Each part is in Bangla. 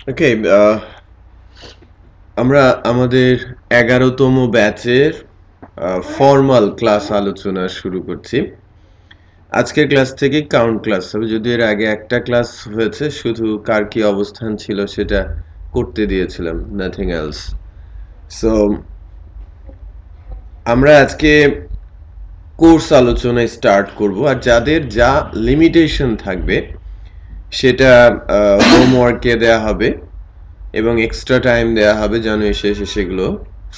ওকে, আমরা আমাদের 11তম ব্যাচের ফর্মাল ক্লাস আলোচনা শুরু করছি। আজকের ক্লাস থেকে কাউন্ট ক্লাস হবে, যদি এর আগে একটা ক্লাস হয়েছে, শুধু কার কি অবস্থান ছিল সেটা করতে দিয়েছিলাম, নাথিং এলস। সো আমরা আজকে কোর্স আলোচনায় স্টার্ট করব, আর যাদের যা লিমিটেশন থাকবে সেটা হোমওয়ার্কে দেয়া হবে এবং এক্সট্রা টাইম দেয়া হবে যেন এসে সেগুলো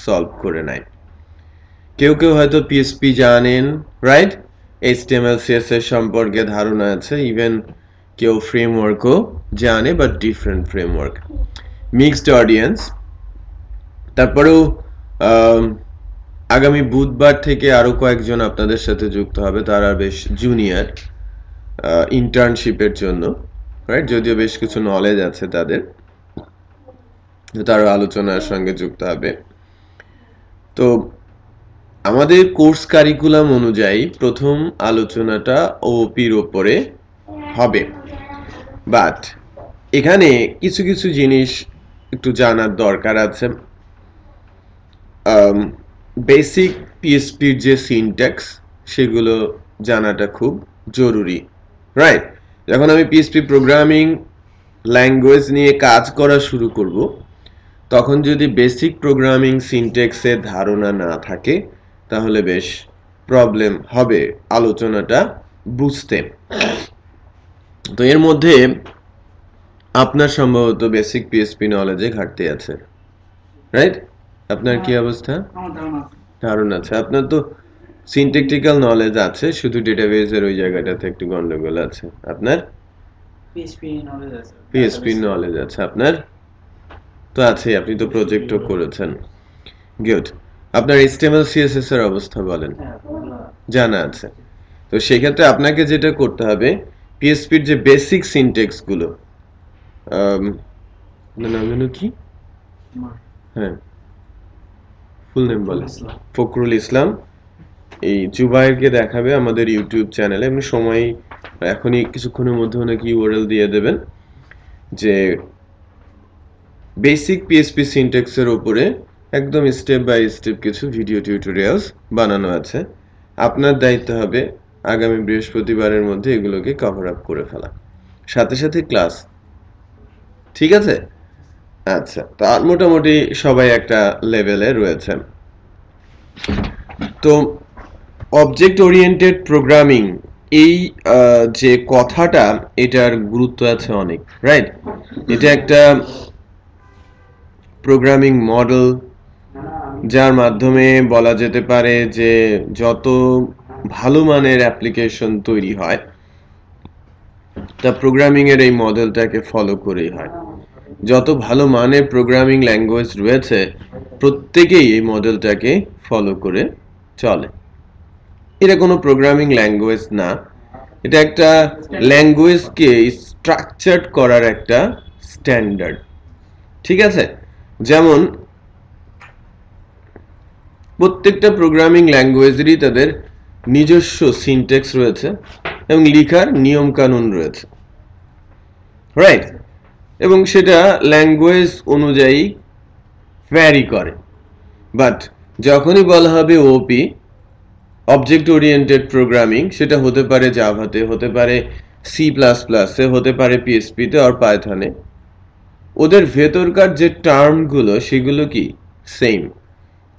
সলভ করে নেয়। কেউ কেউ হয়তো পিএসপি জানেন, রাইট? এইচটিএমএল সিএসএস সম্পর্কে ধারণা আছে, ইভেন কেউ ফ্রেমওয়ার্কও জানে, but different framework, mixed audience. তারপরেও আগামী বুধবার থেকে আরো কয়েকজন আপনাদের সাথে যুক্ত হবে, তারা বেশ জুনিয়র ইন্টার্নশিপের জন্য, রাইট? যদিও বেশ কিছু নলেজ আছে তাদের, তারা আলোচনার সঙ্গে যুক্ত হবে। তো আমাদের কোর্স কারিকুলাম অনুযায়ী প্রথম আলোচনাটা ওপির ওপরে হবে, বাট এখানে কিছু কিছু জিনিস একটু জানার দরকার আছে। বেসিক পিএসপির যে সিনট্যাক্স সেগুলো জানাটা খুব জরুরি, রাইট? যখন আমি পিএসপি প্রোগ্রামিং ল্যাঙ্গুয়েজ নিয়ে কাজ করা শুরু করব, তখন যদি বেসিক প্রোগ্রামিং সিনট্যাক্সের ধারণা না থাকে তাহলে বেশ প্রবলেম হবে আলোচনাটা বুঝতে। তো এর মধ্যে আপনার সম্ভবত বেসিক পিএসপি নলেজে ঘাটতি আছে, রাইট? আপনার কি অবস্থা? ধারণা আছে, আপনার তো সিনট্যাকটিক্যাল নলেজ আছে, শুধু ডেটাবেজের ওই জায়গাটাতে একটু গন্ডগোল আছে। আপনার পিএসপি নলেজ আছে আপনার তো আছে, আপনি তো প্রজেক্টও করেছেন, গুড। আপনার এইচটিএমএল সিএসএস এর অবস্থা বলেন, জানা আছে। তো সেই ক্ষেত্রে আপনাকে যেটা করতে হবে, পিএসপির যে বেসিক সিনট্যাক্স গুলো, নাম জানো কি? হ্যাঁ, ফুল নেম বলেন। ফখরুল ইসলাম। এই জুবাইরকে দেখাবে আমাদের ইউটিউব চ্যানেলে, এমনি সময় এখনই কিছুক্ষণের মধ্যে ওনাকে ইউআরএল দিয়ে দেবেন, যে বেসিক পিএসপি সিনট্যাক্সের উপরে একদম স্টেপ বাই স্টেপ কিছু ভিডিও টিউটোরিয়ালস বানানো আছে। আপনার দায়িত্ব হবে আগামী বৃহস্পতিবারের মধ্যে এগুলোকে কভার আপ করে ফেলা, সাথে সাথে ক্লাস, ঠিক আছে? আচ্ছা, তার মোটামুটি সবাই একটা লেভেলে রয়েছে। তো অবজেক্ট ওরিয়েন্টেড প্রোগ্রামিং, এই যে কথাটা, এটার গুরুত্ব আছে অনেক, রাইট? এটা একটা প্রোগ্রামিং মডেল যার মাধ্যমে বলা যেতে পারে যে যত ভালো মানের অ্যাপ্লিকেশন তৈরি হয় তা প্রোগ্রামিং এর এই মডেলটাকে ফলো করেই হয়। যত ভালো মানের প্রোগ্রামিং ল্যাঙ্গুয়েজ রয়েছে প্রত্যেকেই এই মডেলটাকে ফলো করে চলে। এটা কোনো প্রোগ্রামিং ল্যাঙ্গুয়েজ না, এটা একটা ল্যাঙ্গুয়েজকে স্ট্রাকচার্ড করার একটা স্ট্যান্ডার্ড, ঠিক আছে? যেমন প্রত্যেকটা প্রোগ্রামিং ল্যাঙ্গুয়েজেরই তাদের নিজস্ব সিনট্যাক্স রয়েছে এবং লেখার নিয়ম কানুন রয়েছে, রাইট? এবং সেটা ল্যাঙ্গুয়েজ অনুযায়ী ভ্যারি করে। বাট যখনই বলা হবে ওপি, অবজেক্ট ওরিয়েন্টেড প্রোগ্রামিং, সেটা হতে পারে জাভাতে, হতে পারে সি প্লাস প্লাসে, হতে পারে পিএসপিতে আর পাইথনে, ওদের ভেতরকার যে টার্মগুলো সেগুলো কি সেম।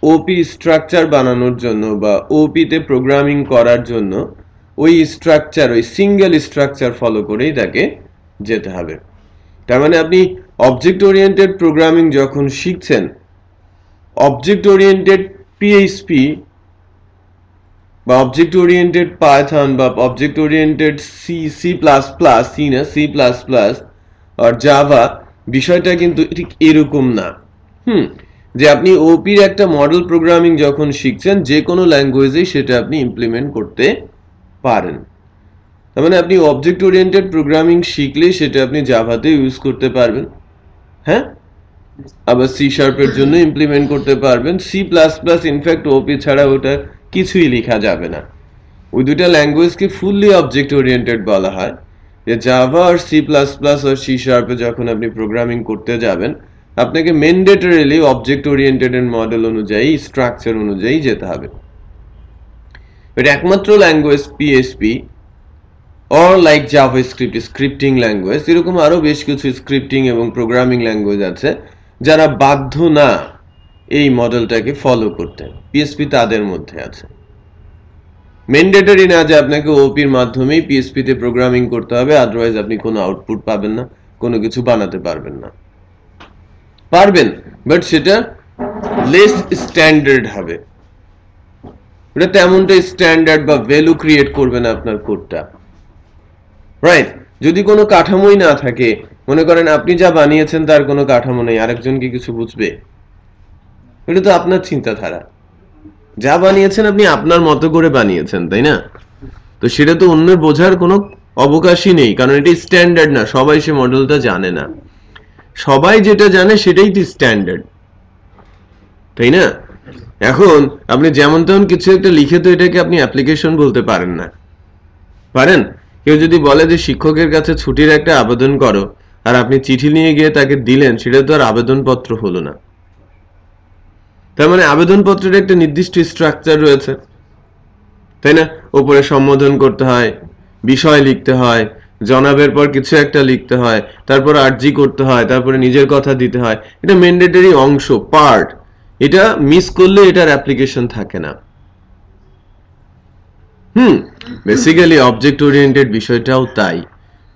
ওপি স্ট্রাকচার বানানোর জন্য বা ওপিতে প্রোগ্রামিং করার জন্য ওই স্ট্রাকচার, ওই সিঙ্গেল স্ট্রাকচার ফলো করেই তাকে যেতে হবে। তার মানে আপনি অবজেক্ট ওরিয়েন্টেড প্রোগ্রামিং যখন শিখছেন, অবজেক্ট ওরিয়েন্টেড পিএইচপি বা অবজেক্ট ওরিয়েন্টেড পাইথন বা object oriented C plus plus, C না, সি প্লাস প্লাস আর জাভা, বিষয়টা কিন্তু ঠিক এরকম না। যে আপনি ওপির একটা মডেল প্রোগ্রামিং যখন শিখছেন, যে কোনো ল্যাঙ্গুয়েজেই সেটা আপনি ইমপ্লিমেন্ট করতে পারেন। তার মানে আপনি অবজেক্ট ওরিয়েন্টেড প্রোগ্রামিং শিখলে সেটা আপনি জাভাতে ইউজ করতে পারবেন, হ্যাঁ, আবার সি শার্পের জন্য ইমপ্লিমেন্ট করতে পারবেন, সি প্লাস প্লাস, ইনফ্যাক্ট ওপি ছাড়া ওটা কিছুই লেখা যাবে না। ওই দুটা ল্যাঙ্গুয়েজকে ফুললি অবজেক্ট ওরিয়েন্টেড বলা হয়, যে জাভা আর সি প্লাস প্লাস আর সি শার্পে যখন আপনি প্রোগ্রামিং করতে যাবেন আপনাকে ম্যান্ডেটরিলি অবজেক্ট ওরিয়েন্টেড মডেল অনুযায়ী স্ট্রাকচার অনুযায়ী যেতে হবে। এটা একমাত্র language PHP or like JavaScript scripting language, এরকম আরো বেশ কিছু স্ক্রিপ্টিং এবং প্রোগ্রামিং ল্যাঙ্গুয়েজ আছে যারা বাধ্য না এই মডেলটাকে ফলো করতে। পিএইচপি তাদের মধ্যে আছে। ম্যান্ডেটরি না যে আপনাকে ওপির মাধ্যমেই পিএইচপি তে প্রোগ্রামিং করতে হবে, আদারওয়াইজ আপনি কোনো আউটপুট পাবেন না, কোনো কিছু বানাতে পারবেন না। পারবেন, বাট সেটা লেস স্ট্যান্ডার্ড হবে, এটা তেমনটা স্ট্যান্ডার্ড বা ভ্যালু ক্রিয়েট করবে না আপনার কোডটা, রাইট? যদি কোনো কাঠামোই না থাকে, মনে করেন আপনি যা বানিয়েছেন তার কোনো কাঠামো নেই, আরেকজন কি কিছু বুঝবে? এটা তো আপনার চিন্তাধারা, যা বানিয়েছেন আপনি আপনার মতো করে বানিয়েছেন, তাই না? তো সেটা তো অন্যের বোঝার কোনো অবকাশই নেই, কারণ এটা স্ট্যান্ডার্ড না, সবাই সে মডেলটা জানে না। সবাই যেটা জানে সেটাই তো স্ট্যান্ডার্ড, তাই না? এখন আপনি যেমন তেমন কিছু একটা লিখে তো এটাকে আপনি অ্যাপ্লিকেশন বলতে পারেন না, পারেন? কেউ যদি বলে যে শিক্ষকের কাছে ছুটির একটা আবেদন করো, আর আপনি চিঠি নিয়ে গিয়ে তাকে দিলেন, সেটা তো আর আবেদনপত্র হলো না। তার মানে আবেদনপত্রের একটা নির্দিষ্ট স্ট্রাকচার রয়েছে, তাই না? উপরে সম্বোধন করতে হয়, বিষয় লিখতে হয়, জনাবের পর কিছু একটা লিখতে হয়, তারপর আর্জি করতে হয়, তারপরে নিজের কথা দিতে হয়। এটা ম্যান্ডেটরি অংশ, পার্ট। এটা মিস করলে এটার অ্যাপ্লিকেশন থাকে না। বেসিক্যালি অবজেক্ট ওরিয়েন্টেড বিষয়টাও তাই।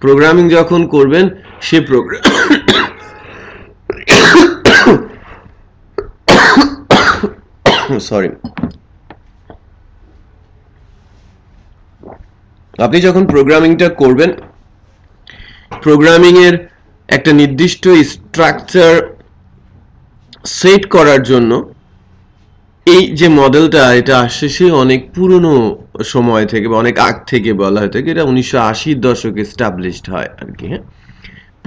প্রোগ্রামিং যখন করবেন সে প্রোগ্রাম সরি আপনি যখন প্রোগ্রামিংটা করবেন, প্রোগ্রামিং এর একটা নির্দিষ্ট স্ট্রাকচার সেট করার জন্য এই যে মডেলটা, এটা আসছে সে অনেক পুরনো সময় থেকে বা অনেক আগ থেকে বলা হয় থাকে, এটা 1980-র দশকে এস্টাবলিশড হয় আর কি। হ্যাঁ,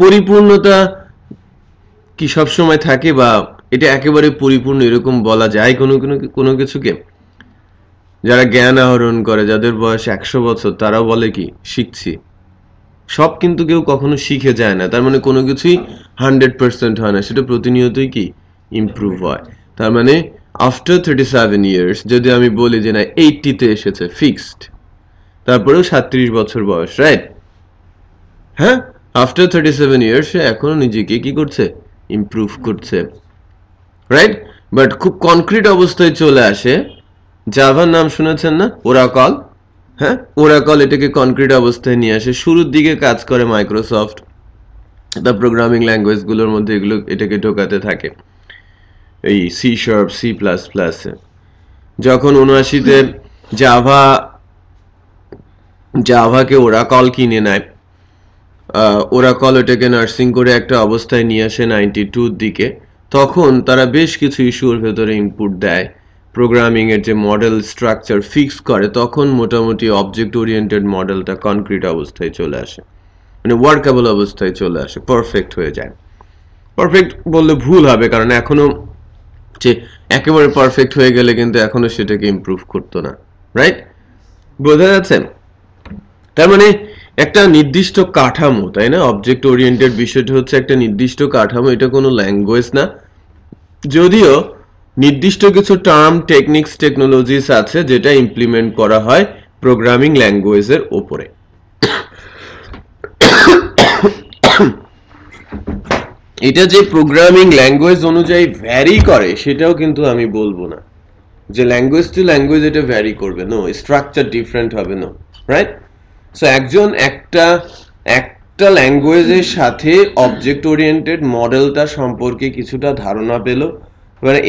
পরিপূর্ণতা কি সব সময় থাকে বা এটা একেবারে পরিপূর্ণ এরকম বলা যায় কোনো কিছুকে? যারা জ্ঞান আহরণ করে, যাদের বয়স 100 বছর, তারাও বলে কি শিখছি। সব কিন্তু কেউ কখনো শিখে যায় না, তার মানে কোনো কিছুই 100% হয় না, সেটা প্রতিনিয়তই কি ইমপ্রুভ হয়। তার মানে আফটার 37 ইয়ার্স যদি আমি বলি যে না 80-তে এসেছে ফিক্সড, তারপরেও 37 বছর বয়স, রাইট? হ্যাঁ, আফটার 37 ইয়ার্স সে এখনো নিজেকে কি করছে, ইমপ্রুভ করছে, রাইট? বাট খুব কনক্রিট অবস্থায় চলে আসে। জাভার নাম শুনেছেন না? ওরাকল। হ্যাঁ, ওরাকল এটাকে কনক্রিট অবস্থায় নিয়ে আসে। শুরুর দিকে কাজ করে মাইক্রোসফট, দা প্রোগ্রামিং ল্যাঙ্গুয়েজ গুলোর মধ্যে এগুলো এটাকে ঢোকাতে থাকে এই C sharp, C plus plus. যখন 79-তে জাভাকে ওরাকল কিনে নেয়, ওরাকল এটাকে নার্সিং করে একটা অবস্থায় নিয়ে আসে 92-র দিকে। তখন তারা বেশ কিছু ইস্যুর ভেতরে ইনপুট দেয়, প্রোগ্রামিং এর যে মডেল স্ট্রাকচার ফিক্স করে, তখন মোটামুটি অবজেক্ট ওরিয়েন্টেড মডেলটা কনক্রিট অবস্থায় চলে আসে, মানে ওয়ার্কেবল অবস্থায় চলে আসে, পারফেক্ট হয়ে যায়। পারফেক্ট বললে ভুল হবে, কারণ এখনো যে একেবারে পারফেক্ট হয়ে গেলে কিন্তু এখনো সেটাকে ইমপ্রুভ করতো না, রাইট? বোঝা যাচ্ছে? তার মানে একটা নির্দিষ্ট কাঠামো, তাই না? অবজেক্ট ওরিয়েন্টেড বিষয়টা হচ্ছে একটা নির্দিষ্ট কাঠামো, এটা কোনো ল্যাঙ্গুয়েজ না। যদিও নির্দিষ্ট কিছু টার্ম, টেকনিক্স, টেকনোলজিস আছে যেটা ইমপ্লিমেন্ট করা হয় প্রোগ্রামিং ল্যাঙ্গুয়েজের উপরে। এটা যে প্রোগ্রামিং ল্যাঙ্গুয়েজ অনুযায়ী ভ্যারি করে সেটাও কিন্তু আমি বলবো না যে ল্যাঙ্গুয়েজ টু ল্যাঙ্গুয়েজ এটা ভ্যারি করবে, নো, স্ট্রাকচার ডিফারেন্ট হবে, নো, রাইট? সো একজন একটা ল্যাঙ্গুয়েজের সাথে অবজেক্ট ওরিয়েন্টেড মডেলটা সম্পর্কে কিছুটা ধারণা পেল। মানে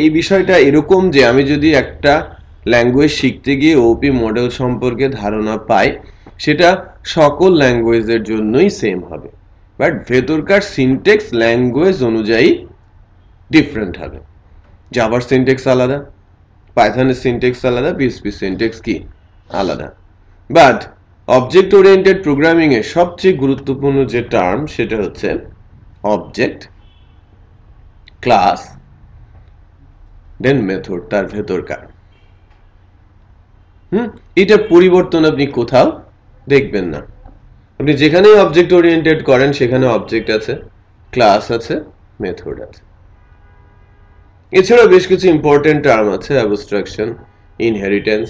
এই বিষয়টা এরকম যে আমি যদি একটা ল্যাঙ্গুয়েজ শিখতে গিয়ে ওপি মডেল সম্পর্কে ধারণা পাই, সেটা সকল ল্যাঙ্গুয়েজের জন্যই সেম হবে, বাট ভেতরকার সিনট্যাক্স ল্যাঙ্গুয়েজ অনুযায়ী ডিফারেন্ট হবে। জাভার সিনট্যাক্স আলাদা, পাইথনের সিনট্যাক্স আলাদা, পিএইচপি সিনট্যাক্স কি আলাদা। বাট অবজেক্ট ওরিয়েন্টেড প্রোগ্রামিং এর সবচেয়ে গুরুত্বপূর্ণ যে টার্ম সেটা হচ্ছে অবজেক্ট, ক্লাস, দেন মেথড, তার ভেতরকার। এটার পরিবর্তন আপনি কোথাও দেখবেন না। আপনি যেখানেই অবজেক্ট ওরিয়েন্টেড করেন সেখানে অবজেক্ট আছে, ক্লাস আছে, মেথড আছে। এছাড়া বেশ কিছু ইম্পর্টেন্ট টার্ম আছে, abstraction, inheritance,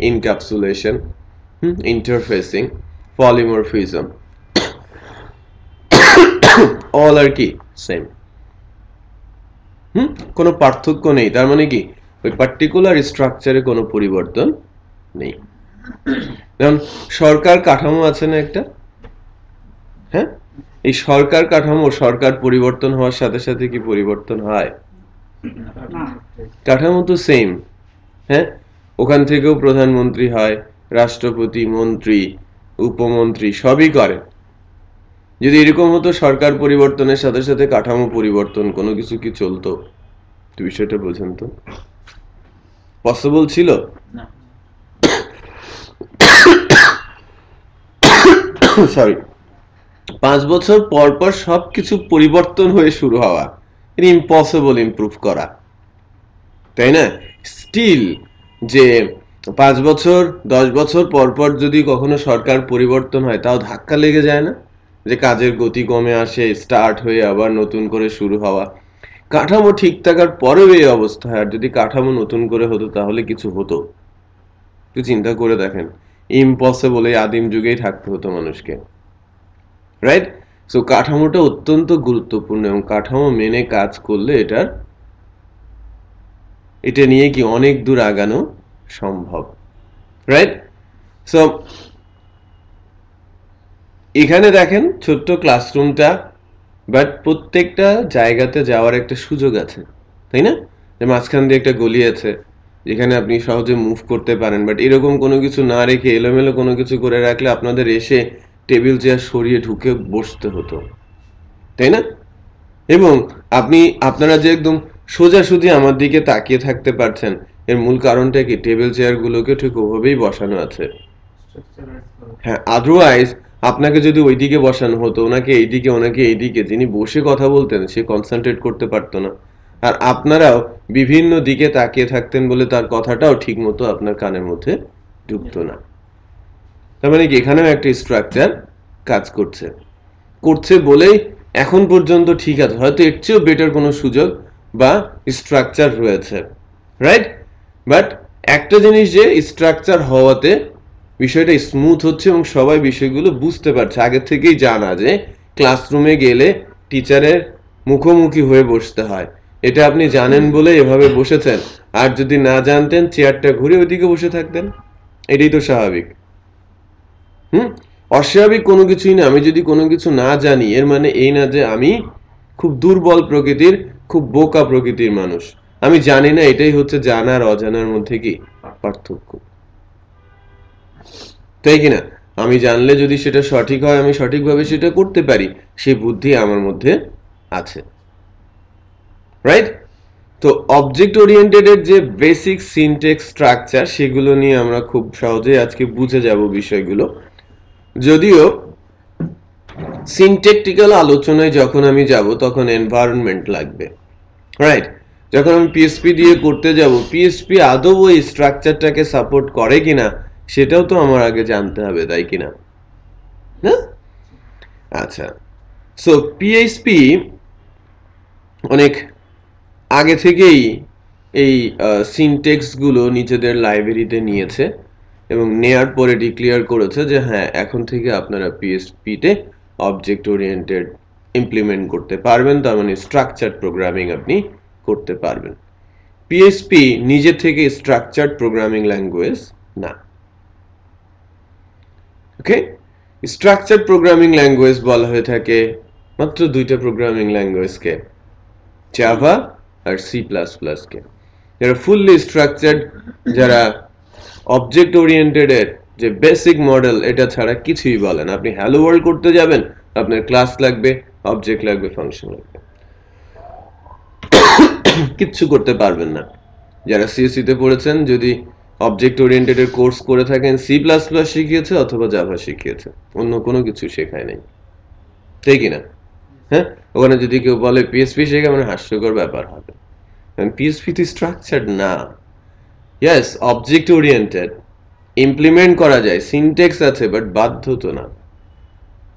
encapsulation, interfacing, polymorphism, all আর কি সেম। কোনো পার্থক্য নেই, তার মানে কি ওই পার্টিকুলার স্ট্রাকচারে কোনো পরিবর্তন নেই। যেমন সরকার কাঠামো আছে না একটা, হ্যাঁ, এই সরকার কাঠামো, সরকার পরিবর্তন হওয়ার সাথে সাথে কি পরিবর্তন হয়? কাঠামো তো সেম, হ্যাঁ, ওখান থেকেও প্রধানমন্ত্রী হয়, রাষ্ট্রপতি, মন্ত্রী, উপমন্ত্রী সবই করে। যদি এরকম হতো সরকার পরিবর্তনের সাথে সাথে কাঠামো পরিবর্তন, কোনো কিছু কি চলতো? বিষয়টা বোঝেন তো, পসিবল ছিল? সরি, 5 বছর পর পর সবকিছু পরিবর্তন হয়ে শুরু হওয়া, এটা ইম্পসিবল ইমপ্রুভ করা, তাই না? স্টিল যে 5 বছর 10 বছর পর পর যদি কখনো সরকার পরিবর্তন হয়, তাও ধাক্কা লেগে যায় না যে কাজের গতি কমে আসে, স্টার্ট হয়ে আবার নতুন করে শুরু হওয়া। কাঠামো ঠিক থাকার পরেও এই অবস্থা হয়, আর যদি কাঠামো নতুন করে হতো তাহলে কিছু হতো? একটু চিন্তা করে দেখেন, ইম্পসিবল, এই আদিম যুগেই থাকতে হতো মানুষকে, রাইট? সো কাঠামোটা অত্যন্ত গুরুত্বপূর্ণ, এবং কাঠামো মেনে কাজ করলে এটা নিয়ে কি অনেক দূর আগানো সম্ভব, রাইট? সো এখানে দেখেন ছোট্ট ক্লাসরুমটা, বাট প্রত্যেকটা জায়গাতে যাওয়ার একটা সুযোগ আছে, তাই না? যে মাঝখান দিয়ে একটা গলি আছে যেখানে আপনি সহজে মুভ করতে পারেন, বাট এরকম কোনো কিছু না রেখে এলোমেলো কোনো কিছু করে রাখলে আপনাদের এসে টেবিল চেয়ার সরিয়ে ঢুকে বসতে হতো, তাই না? এবং আপনারা যে একদম সোজাসুজি আমার দিকে তাকিয়ে থাকতে পারছেন, এর মূল কারণটা কি? টেবিল চেয়ার গুলোকে ঠিক ওভাবেই বসানো আছে। হ্যাঁ, আদারওয়াইজ আপনাকে যদি ওইদিকে বসানো হতো, ওনাকে এইদিকে ওনাকে এইদিকে, যিনি বসে কথা বলতেন সে কনসেন্ট্রেট করতে পারতো না, আর আপনারাও বিভিন্ন দিকে তাকিয়ে থাকতেন বলে তার কথাটাও ঠিক মতো আপনার কানের মধ্যে ঢুকতো না। তার মানে কি এখানেও একটা স্ট্রাকচার কাজ করছে বলেই এখন পর্যন্ত ঠিক আছে, হয়তো এর চেয়েও বেটার কোনো সুযোগ বা স্ট্রাকচার রয়েছে, রাইট? বাট একটা জিনিস, যে স্ট্রাকচার হওয়াতে বিষয়টা স্মুথ হচ্ছে এবং সবাই বিষয়গুলো বুঝতে পারছে, আগে থেকেই জানা যে ক্লাসরুমে গেলে টিচারের মুখোমুখি হয়ে বসতে হয়, এটা আপনি জানেন বলে এভাবে বসেছেন, আর যদি না জানতেন চেয়ারটা ঘুরে ওইদিকে বসে থাকতেন, এটাই তো স্বাভাবিক। অস্বাভাবিক কোনো কিছুই না। আমি যদি কোনো কিছু না জানি এর মানে এই না যে আমি খুব দুর্বল প্রকৃতির, খুব বোকা প্রকৃতির মানুষ। আমি জানি না, এটাই হচ্ছে জানা আর অজানার মধ্যে কি পার্থক্য, তাই কিনা? আমি জানলে যদি সেটা সঠিক হয়, আমি সঠিকভাবে সেটা করতে পারি, সেই বুদ্ধি আমার মধ্যে আছে, রাইট? তো অবজেক্ট ওরিয়েন্টেড এর যে বেসিক সিনট্যাক্স স্ট্রাকচার, সেগুলো নিয়ে আমরা খুব সহজেই আজকে বুঝে যাব বিষয়গুলো। যদিও সিনট্যাকটিক্যাল আলোচনায় যখন আমি যাব তখন এনভায়রনমেন্ট লাগবে, রাইট? যখন আমি পিএসপি দিয়ে করতে যাব, পিএসপি আদৌ ওই স্ট্রাকচারটাকে সাপোর্ট করে কিনা সেটাও তো আমার আগে জানতে হবে, তাই কিনা? না? আচ্ছা, সো পিএসপি অনেক আগে থেকেই এই সিনট্যাক্স গুলো নিজেদের লাইব্রেরিতে নিয়েছে এবং নেয়ার পরে ডিক্লেয়ার করেছে যে হ্যাঁ, এখন থেকে আপনারা পিএসপিতে অবজেক্ট ওরিয়েন্টেড ইমপ্লিমেন্ট করতে পারবেন, তার মানে স্ট্রাকচারড প্রোগ্রামিং আপনি করতে পারবেন। পিএসপি নিজে থেকে স্ট্রাকচারড প্রোগ্রামিং ল্যাঙ্গুয়েজ না, ওকে? স্ট্রাকচারড প্রোগ্রামিং ল্যাঙ্গুয়েজ বলা হয়ে থাকে মাত্র দুইটা প্রোগ্রামিং ল্যাঙ্গুয়েজকে, জাভা আর সি প্লাস প্লাস কে। যারা ফুললি স্ট্রাকচারড, যারা অবজেক্ট ওরিয়েন্টেড এর যে বেসিক মডেল, এটা ছাড়া কিছুই বলেন। আপনি হ্যালো ওয়ার্ল্ড করতে যাবেন, আপনার ক্লাস লাগবে, অবজেক্ট লাগবে, ফাংশন লাগবে, কিচ্ছু করতে পারবেন না। যারা সিএসসি তে পড়েছেন, যদি অবজেক্ট ওরিয়েন্টেড এর কোর্স করে থাকেন, সি প্লাস প্লাস শিখিয়েছে অথবা জাভা শিখিয়েছে, অন্য কোনো কিছু শেখায় নাই, তাই কিনা? হ্যাঁ, ওখানে যদি কেউ বলে পিএসপি শেখা, মানে হাস্যকর ব্যাপার হবে, কারণ পিএসপি তো স্ট্রাকচারড না। ইয়েস, অবজেক্ট ওরিয়েন্টেড, ইমপ্লিমেন্ট করা যায়, সিনট্যাক্স আছে, বাট বাধ্য তো না,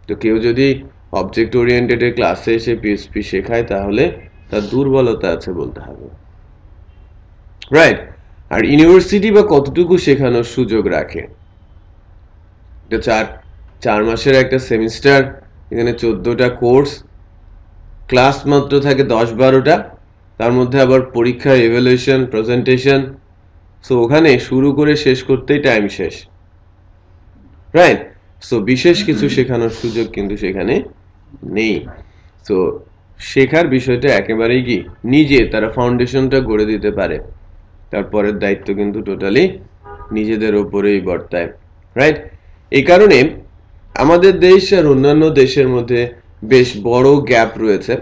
তো কেউ যদি অবজেক্ট ওরিয়েন্টেড এর ক্লাসে এসে পিএইচপি শেখায় তাহলে তার দুর্বলতা আছে বলতে হবে, রাইট? আর ইউনিভার্সিটি বা কতটুকু শেখানোর সুযোগ রাখে? এটা 4 মাসের একটা সেমিস্টার, এখানে 14টা কোর্স, ক্লাস মাত্র থাকে 10-12টা, তার মধ্যে আবার পরীক্ষা, ইভ্যালুয়েশন, প্রেজেন্টেশন। সো ওখানে শুরু করে শেষ করতেই টাইম শেষ, রাইট? সো বিশেষ কিছু শেখানোর সুযোগ কিন্তু সেখানে নেই। সো শেখার বিষয়টা একেবারেই কি নিজে তারা ফাউন্ডেশনটা গড়ে দিতে পারে, তারপরের দায়িত্ব কিন্তু টোটালি নিজেদের উপরেই বর্তায়, রাইট? এই কারণে আমাদের দেশ আর অন্যান্য দেশের মধ্যে বেশ বড় গ্যাপ রয়েছে,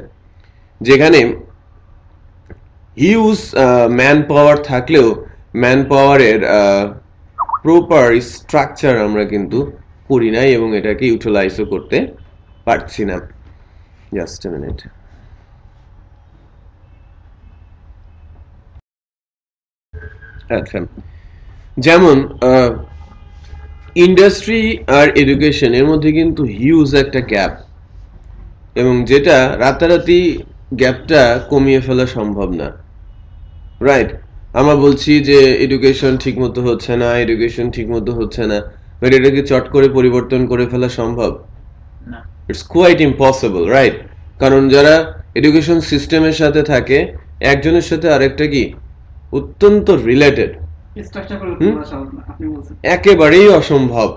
যেখানে হিউজ ম্যান পাওয়ার থাকলেও ম্যান পাওয়ারের প্রপার স্ট্রাকচার আমরা কিন্তু করি নাই এবং এটাকে ইউটিলাইজও করতে পারছি না। Just a minute. আচ্ছা, যেমন ইন্ডাস্ট্রি আর এডুকেশন এর মধ্যে কিন্তু হিউজ একটা গ্যাপ, এবং যেটা রাতারাতি গ্যাপটা কমিয়ে ফেলা সম্ভব না, রাইট? আমরা বলছি যে এডুকেশন ঠিকমতো হচ্ছে না, এডুকেশন ঠিকমতো হচ্ছে না, বাট এটাকে চট করে পরিবর্তন করে ফেলা সম্ভব না। It's quite impossible, right? কারণ যারা এডুকেশন সিস্টেমের সাথে থাকে, একজনের সাথে আরেকটা কি অত্যন্ত রিলেটেড, একেবারেই অসম্ভব।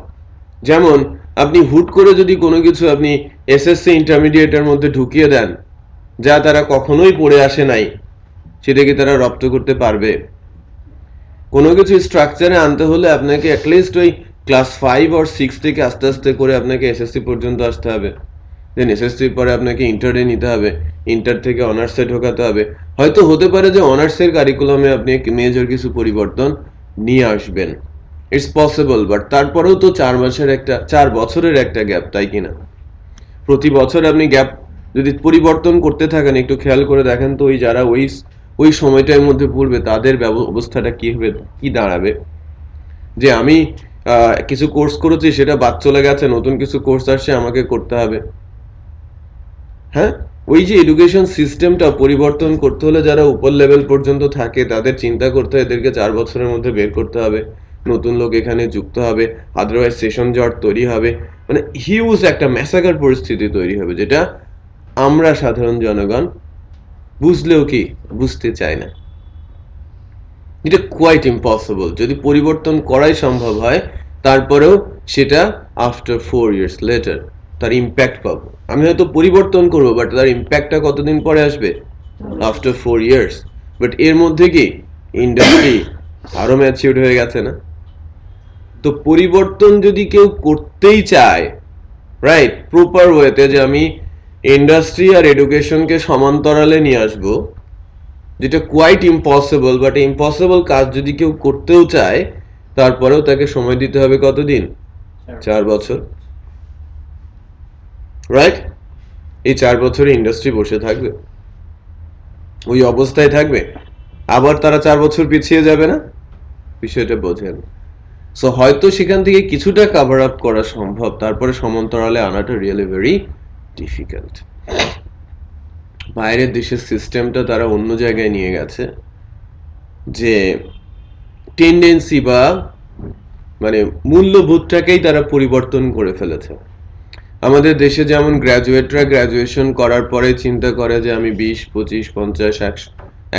যেমন আপনি হুট করে যদি কোনো কিছু আপনি এসএসসি ইন্টারমিডিয়েটের মধ্যে ঢুকিয়ে দেন যা তারা কখনোই পড়ে আসে নাই, সেটাকে তারা রপ্ত করতে পারবে? কোনো কিছু স্ট্রাকচারে আনতে হলে আপনাকে অ্যাটলিস্ট ওই ক্লাস 5 or 6 থেকে আস্তে আস্তে করে আপনাকে এসএসসি পর্যন্ত আসতে হবে, দেন এসএসসির পরে আপনাকে ইন্টারে নিতে হবে, ইন্টার থেকে অনার্সে ঢোকাতে হবে। হয়তো হতে পারে যে অনার্সের কারিকুলামে আপনি মেজর কিছু পরিবর্তন নিয়ে আসবেন, ইটস পসিবল, বাট তারপরেও তো 4 বছরের একটা গ্যাপ, তাই কিনা? প্রতি বছর আপনি গ্যাপ যদি পরিবর্তন করতে থাকেন, একটু খেয়াল করে দেখেন তো ওই যারা ওই সময়টার মধ্যে পড়বে তাদের অবস্থাটা কি হবে, কি দাঁড়াবে? যে আমি কিছু কোর্স করেছি, সেটা বাদ চলে গেছে, নতুন কিছু কোর্স আসছে, আমাকে করতে হবে। হ্যাঁ, ওই যে এডুকেশন সিস্টেমটা পরিবর্তন করতে হলে যারা উপর লেভেল পর্যন্ত থাকে তাদের চিন্তা করতে হয় এদেরকে 4 বছরের মধ্যে বের করতে হবে, নতুন লোক এখানে যুক্ত হবে, আদারওয়াইজ সেশন জট তৈরি হবে, মানে হিউজ একটা ম্যাসাকার পরিস্থিতি তৈরি হবে, যেটা আমরা সাধারণ জনগণ বুঝলেও কি বুঝতে চায় না। এটা কোয়াইট ইম্পসিবল। যদি পরিবর্তন করাই সম্ভব হয়, তারপরেও সেটা আফটার 4 years লেটার তার ইম্প্যাক্ট পাবো। আমি হয়তো পরিবর্তন করবো, বাট তার ইম্প্যাক্টটা কতদিন পরে আসবে? After 4 years। বাট এর মধ্যে কি ইন্ডাস্ট্রি আরো ম্যাচিউরড হয়ে গেছে না? তো পরিবর্তন যদি কেউ করতেই চায়, রাইট, প্রপার ওয়েতে, যে আমি ইন্ডাস্ট্রি আর এডুকেশনকে সমান্তরালে নিয়ে আসবো, যেটা কোয়াইট ইম্পসিবল, বাট ইম্পসিবল কাজ যদি কেউ করতেও চায়, তারপরেও তাকে সময় দিতে হবে কতদিন? 4 বছর, রাইট? এই 4 বছরে ইন্ডাস্ট্রি বসে থাকবে, ওই অবস্থায় থাকবে, আবার তারা 4 বছর পিছিয়ে যাবে না? বিষয়টা বোঝেন। সো হয়তো সেখান থেকে কিছুটা কভার আপ করা সম্ভব, তারপরে সমান্তরালে আনাটা রিয়েলি ভেরি ডিফিকাল্ট। বাইরের দেশের সিস্টেমটা তারা অন্য জায়গায় নিয়ে গেছে, যে টেন্ডেন্সি বা মানে মূল্যবোধটাকেই তারা পরিবর্তন করে ফেলেছে। আমাদের দেশে যেমন গ্র্যাজুয়েটরা গ্র্যাজুয়েশন করার পরে চিন্তা করে যে আমি 20, 25, 50,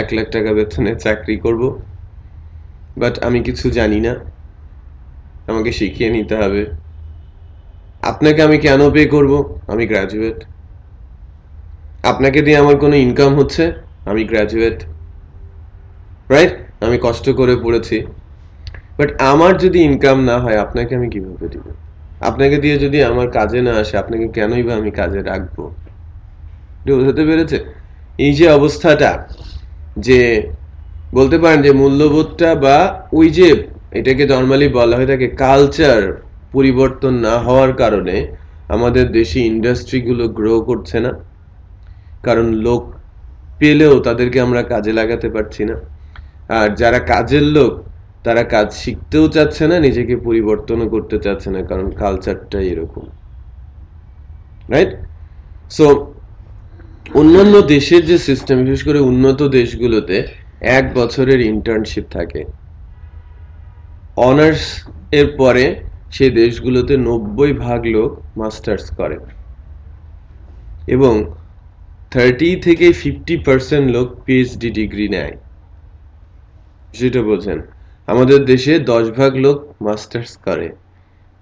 1 লাখ টাকা বেতনে চাকরি করব, বাট আমি কিছু জানি না, আমাকে শিখিয়ে নিতে হবে। আপনাকে আমি কেন পে করব? আমি গ্র্যাজুয়েট। আপনাকে দিয়ে আমার কোনো ইনকাম হচ্ছে? আমি গ্র্যাজুয়েট, রাইট? আমি কষ্ট করে পড়েছি, বাট আমার যদি ইনকাম না হয় আপনাকে আমি কিভাবে দিব? আপনাকে দিয়ে যদি আমার কাজে না আসে, আপনাকে কেনই বা আমি কাজে রাখবো? বুঝতে পেরেছে? এই যে অবস্থাটা, যে বলতে পারেন যে মূল্যবোধটা বা ওই যে এটাকে নরমালি বলা হয় থাকে কালচার পরিবর্তন না হওয়ার কারণে আমাদের দেশে ইন্ডাস্ট্রিগুলো গ্রো করছে না, কারণ লোক পেলেও তাদেরকে আমরা কাজে লাগাতে পারছি না। আর যারা কাজের লোক তারা কাজ শিখতেও চাচ্ছে না, নিজেকে পরিবর্তনও করতে চাচ্ছে না, কারণ কালচারটা এরকম। রাইট? সো অন্যান্য দেশের যে সিস্টেম, বিশেষ করে উন্নত দেশগুলোতে 1 বছরের ইন্টার্নশিপ থাকে। অনার্স এর পরে সেই দেশগুলোতে 90% লোক মাস্টার্স করে এবং 30 থেকে 50% লোক পিএইচডি ডিগ্রি নেয়। সেটা বোঝেন, আমাদের দেশে 10% লোক মাস্টার্স করে,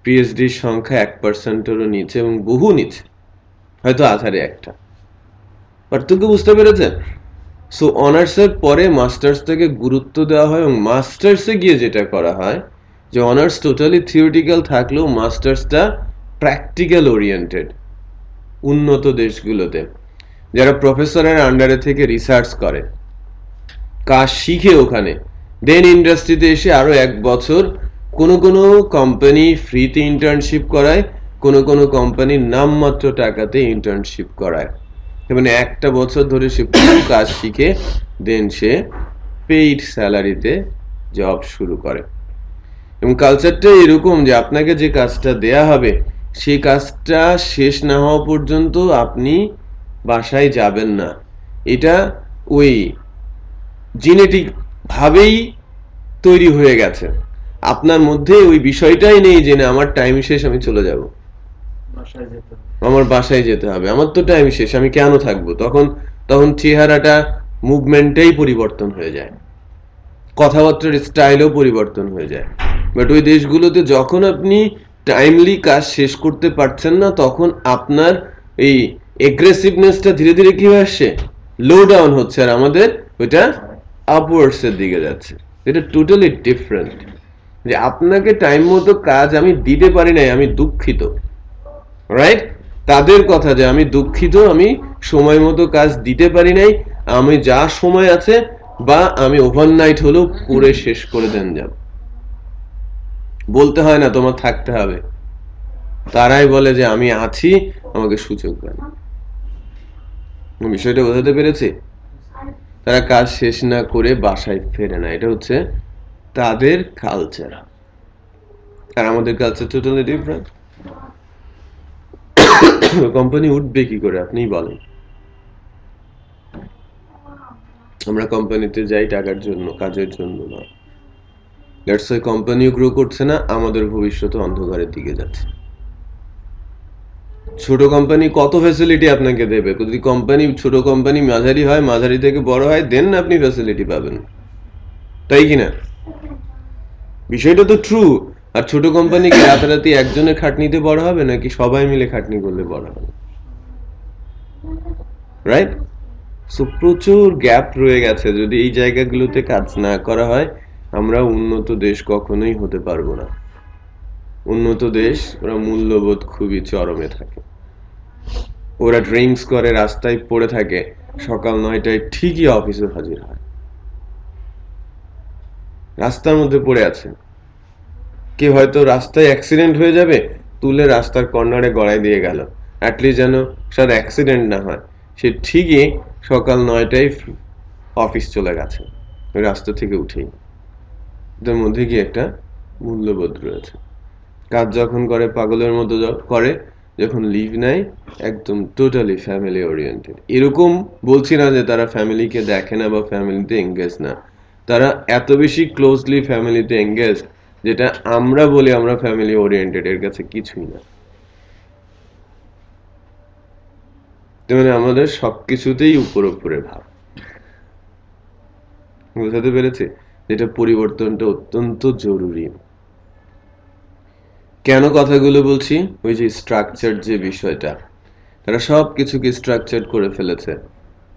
পিএইচডির সংখ্যা 1%-এরও নিচে এবং বহু নিচে, হয়তো আধারে একটা। পার্থক্য বুঝতে পেরেছেন? সো অনার্সের পরে মাস্টার্সটাকে গুরুত্ব দেওয়া হয় এবং মাস্টার্সে গিয়ে যেটা করা হয় যে অনার্স টোটালি থিওরিটিক্যাল থাকলেও মাস্টার্সটা প্র্যাকটিক্যাল ওরিয়েন্টেড। উন্নত দেশগুলোতে যারা প্রফেসরের আন্ডারে থেকে রিসার্চ করে, কাজ শিখে ওখানে, দেন ইন্ডাস্ট্রিতে এসে আরো 1 বছর কোনো কোনো কোম্পানি ফ্রিতে ইন্টার্নশিপ করায়, কোনো কোনো কোম্পানি নামমাত্র টাকাতে ইন্টার্নশিপ করায়, মানে 1টা বছর ধরে সে পুরো কাজ শিখে দেন সে পেইড স্যালারিতে জব শুরু করে। এবং কালচারটা এরকম যে আপনাকে যে কাজটা দেয়া হবে সেই কাজটা শেষ না হওয়া পর্যন্ত আপনি বাসায় যাবেন না। এটা ওই জেনেটিক ভাবেই তৈরি হয়ে গেছে, আপনার মধ্যে ওই বিষয়টাই নেই যে না আমার টাইম শেষ, আমি চলে যাব, আমার বাসায় যেতে হবে, আমার তো টাইম শেষ, আমি কেন থাকবো। তখন চেহারাটা, মুভমেন্টেই পরিবর্তন হয়ে যায়, কথাবার্তার স্টাইলও পরিবর্তন হয়ে যায়। বাট ওই দেশগুলোতে যখন আপনি টাইমলি কাজ শেষ করতে পারছেন না, তখন আপনার এই এগ্রেসিভনেসটা ধীরে ধীরে কি হয়ে আসছে, লো ডাউন হচ্ছে, আর আমাদের ওইটা আপওয়ার্ডস এর দিকে যাচ্ছে। এটা টোটালি ডিফারেন্ট। যে আপনাকে টাইম মতো কাজ আমি দিতে পারি নাই, আমি দুঃখিত, রাইট? তাদের কথা যে আমি দুঃখিত, আমি সময় মতো কাজ দিতে পারি নাই, আমি যা সময় আছে বা আমি ওভারনাইট হলেও করে শেষ করে দেন যাব। বলতে হয় না তোমার থাকতে হবে, তারাই বলে যে আমি আছি, আমাকে সুযোগ দেন। বিষয়টা বোঝাতে পেরেছি? তারা কাজ শেষ না করে বাসায় ফেরে না, এটা হচ্ছে তাদের কালচার। আর আমাদের কালচার টোটালি ডিফারেন্ট। কোম্পানি উঠবে কি করে আপনিই বলেন? আমরা কোম্পানিতে যাই টাকার জন্য, কাজের জন্য না। দ্যাটস ওয়াই কোম্পানিও গ্রো করছে না, আমাদের ভবিষ্যৎ অন্ধকারের দিকে যাচ্ছে। ছোট কোম্পানি কত ফ্যাসিলিটি আপনাকে দেবে? যদি কোম্পানি ছোট কোম্পানি মাঝারি হয়, মাঝারি থেকে বড় হয়, দেন আপনি ফ্যাসিলিটি পাবেন, তাই কিনা? বিষয়টা তো ট্রু। আর ছোট কোম্পানি কি রাতারাতি একজনের খাটনিতে বড় হবে নাকি সবাই মিলে খাটনি করলে বড় হবে? রাইট? সো প্রচুর গ্যাপ রয়ে গেছে। যদি এই জায়গাগুলোতে কাজ না করা হয়, আমরা উন্নত দেশ কখনোই হতে পারবো না। উন্নত দেশ, ওরা মূল্যবোধ খুবই চরমে থাকে, ওরা ড্রিঙ্কস করে রাস্তায় পড়ে থাকে, সকাল 9টায় ঠিকই অফিসে হাজির হয়। রাস্তার মধ্যে পড়ে আছে, কি হয়তো রাস্তায় অ্যাক্সিডেন্ট হয়ে যাবে, তুলে রাস্তার কর্নারে গড়াই দিয়ে গেল, অ্যাটলিস্ট যেন সার অ্যাক্সিডেন্ট না হয়। সে ঠিকই সকাল 9টায় অফিস চলে গেছে, ওই রাস্তা থেকে উঠেই। এদের মধ্যে কি একটা মূল্যবোধ রয়েছে। কাজ যখন করে পাগলের মতো করে, যখন লিভ নেয় একদম টোটালি ফ্যামিলি ওরিয়েন্টেড। এরকম বলছি না যে তারা ফ্যামিলিকে দেখে না বা ফ্যামিলিতে এঙ্গেজ না, তারা এত বেশি ক্লোজলি ফ্যামিলিতে এঙ্গেজ যেটা আমরা বলি আমরা ফ্যামিলি ওরিয়েন্টেড, এর কাছে কিছুই না। মানে আমাদের সবকিছুতেই উপরে ভাব। বুঝাতে পেরেছি? যেটা পরিবর্তনটা অত্যন্ত জরুরি। কেন কথাগুলো বলছি? ওই যে স্ট্রাকচার, যে বিষয়টা, তারা সব কিছুকে স্ট্রাকচার করে ফেলেছে।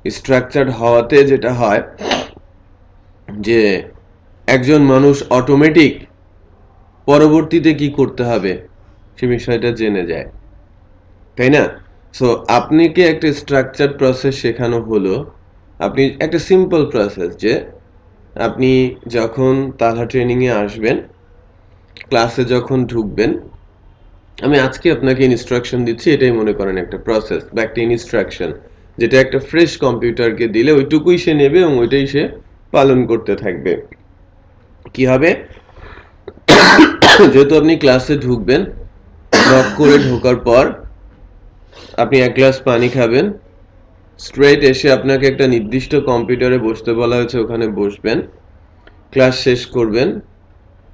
স্ট্রাকচার হওয়াতে যেটা হয় যে একজন মানুষ অটোমেটিক পরবর্তীতে কি করতে হবে সে বিষয়টা জেনে যায়, তাই না? সো আপনাকে একটা স্ট্রাকচার প্রসেস শেখানো হলো। আপনি একটা সিম্পল প্রসেস, যে আপনি যখন তালা ট্রেনিংয়ে আসবেন, ক্লাসে যখন ঢুকবেন, আমি আজকে আপনাকে ইনস্ট্রাকশন দিচ্ছি, এটাই মনে করেন একটা প্রসেস বা একটা ইনস্ট্রাকশন, যেটা একটা ফ্রেশ কম্পিউটারকে দিলে ওইটুকুই সে নেবে এবং ওইটাই সে পালন করতে থাকবে। কি হবে? যেহেতু আপনি ক্লাসে ঢুকবেন, লক করে ঢোকার পর আপনি এক গ্লাস পানি খাবেন, স্ট্রেট এসে আপনাকে একটা নির্দিষ্ট কম্পিউটারে বসতে বলা হয়েছে, ওখানে বসবেন, ক্লাস শেষ করবেন।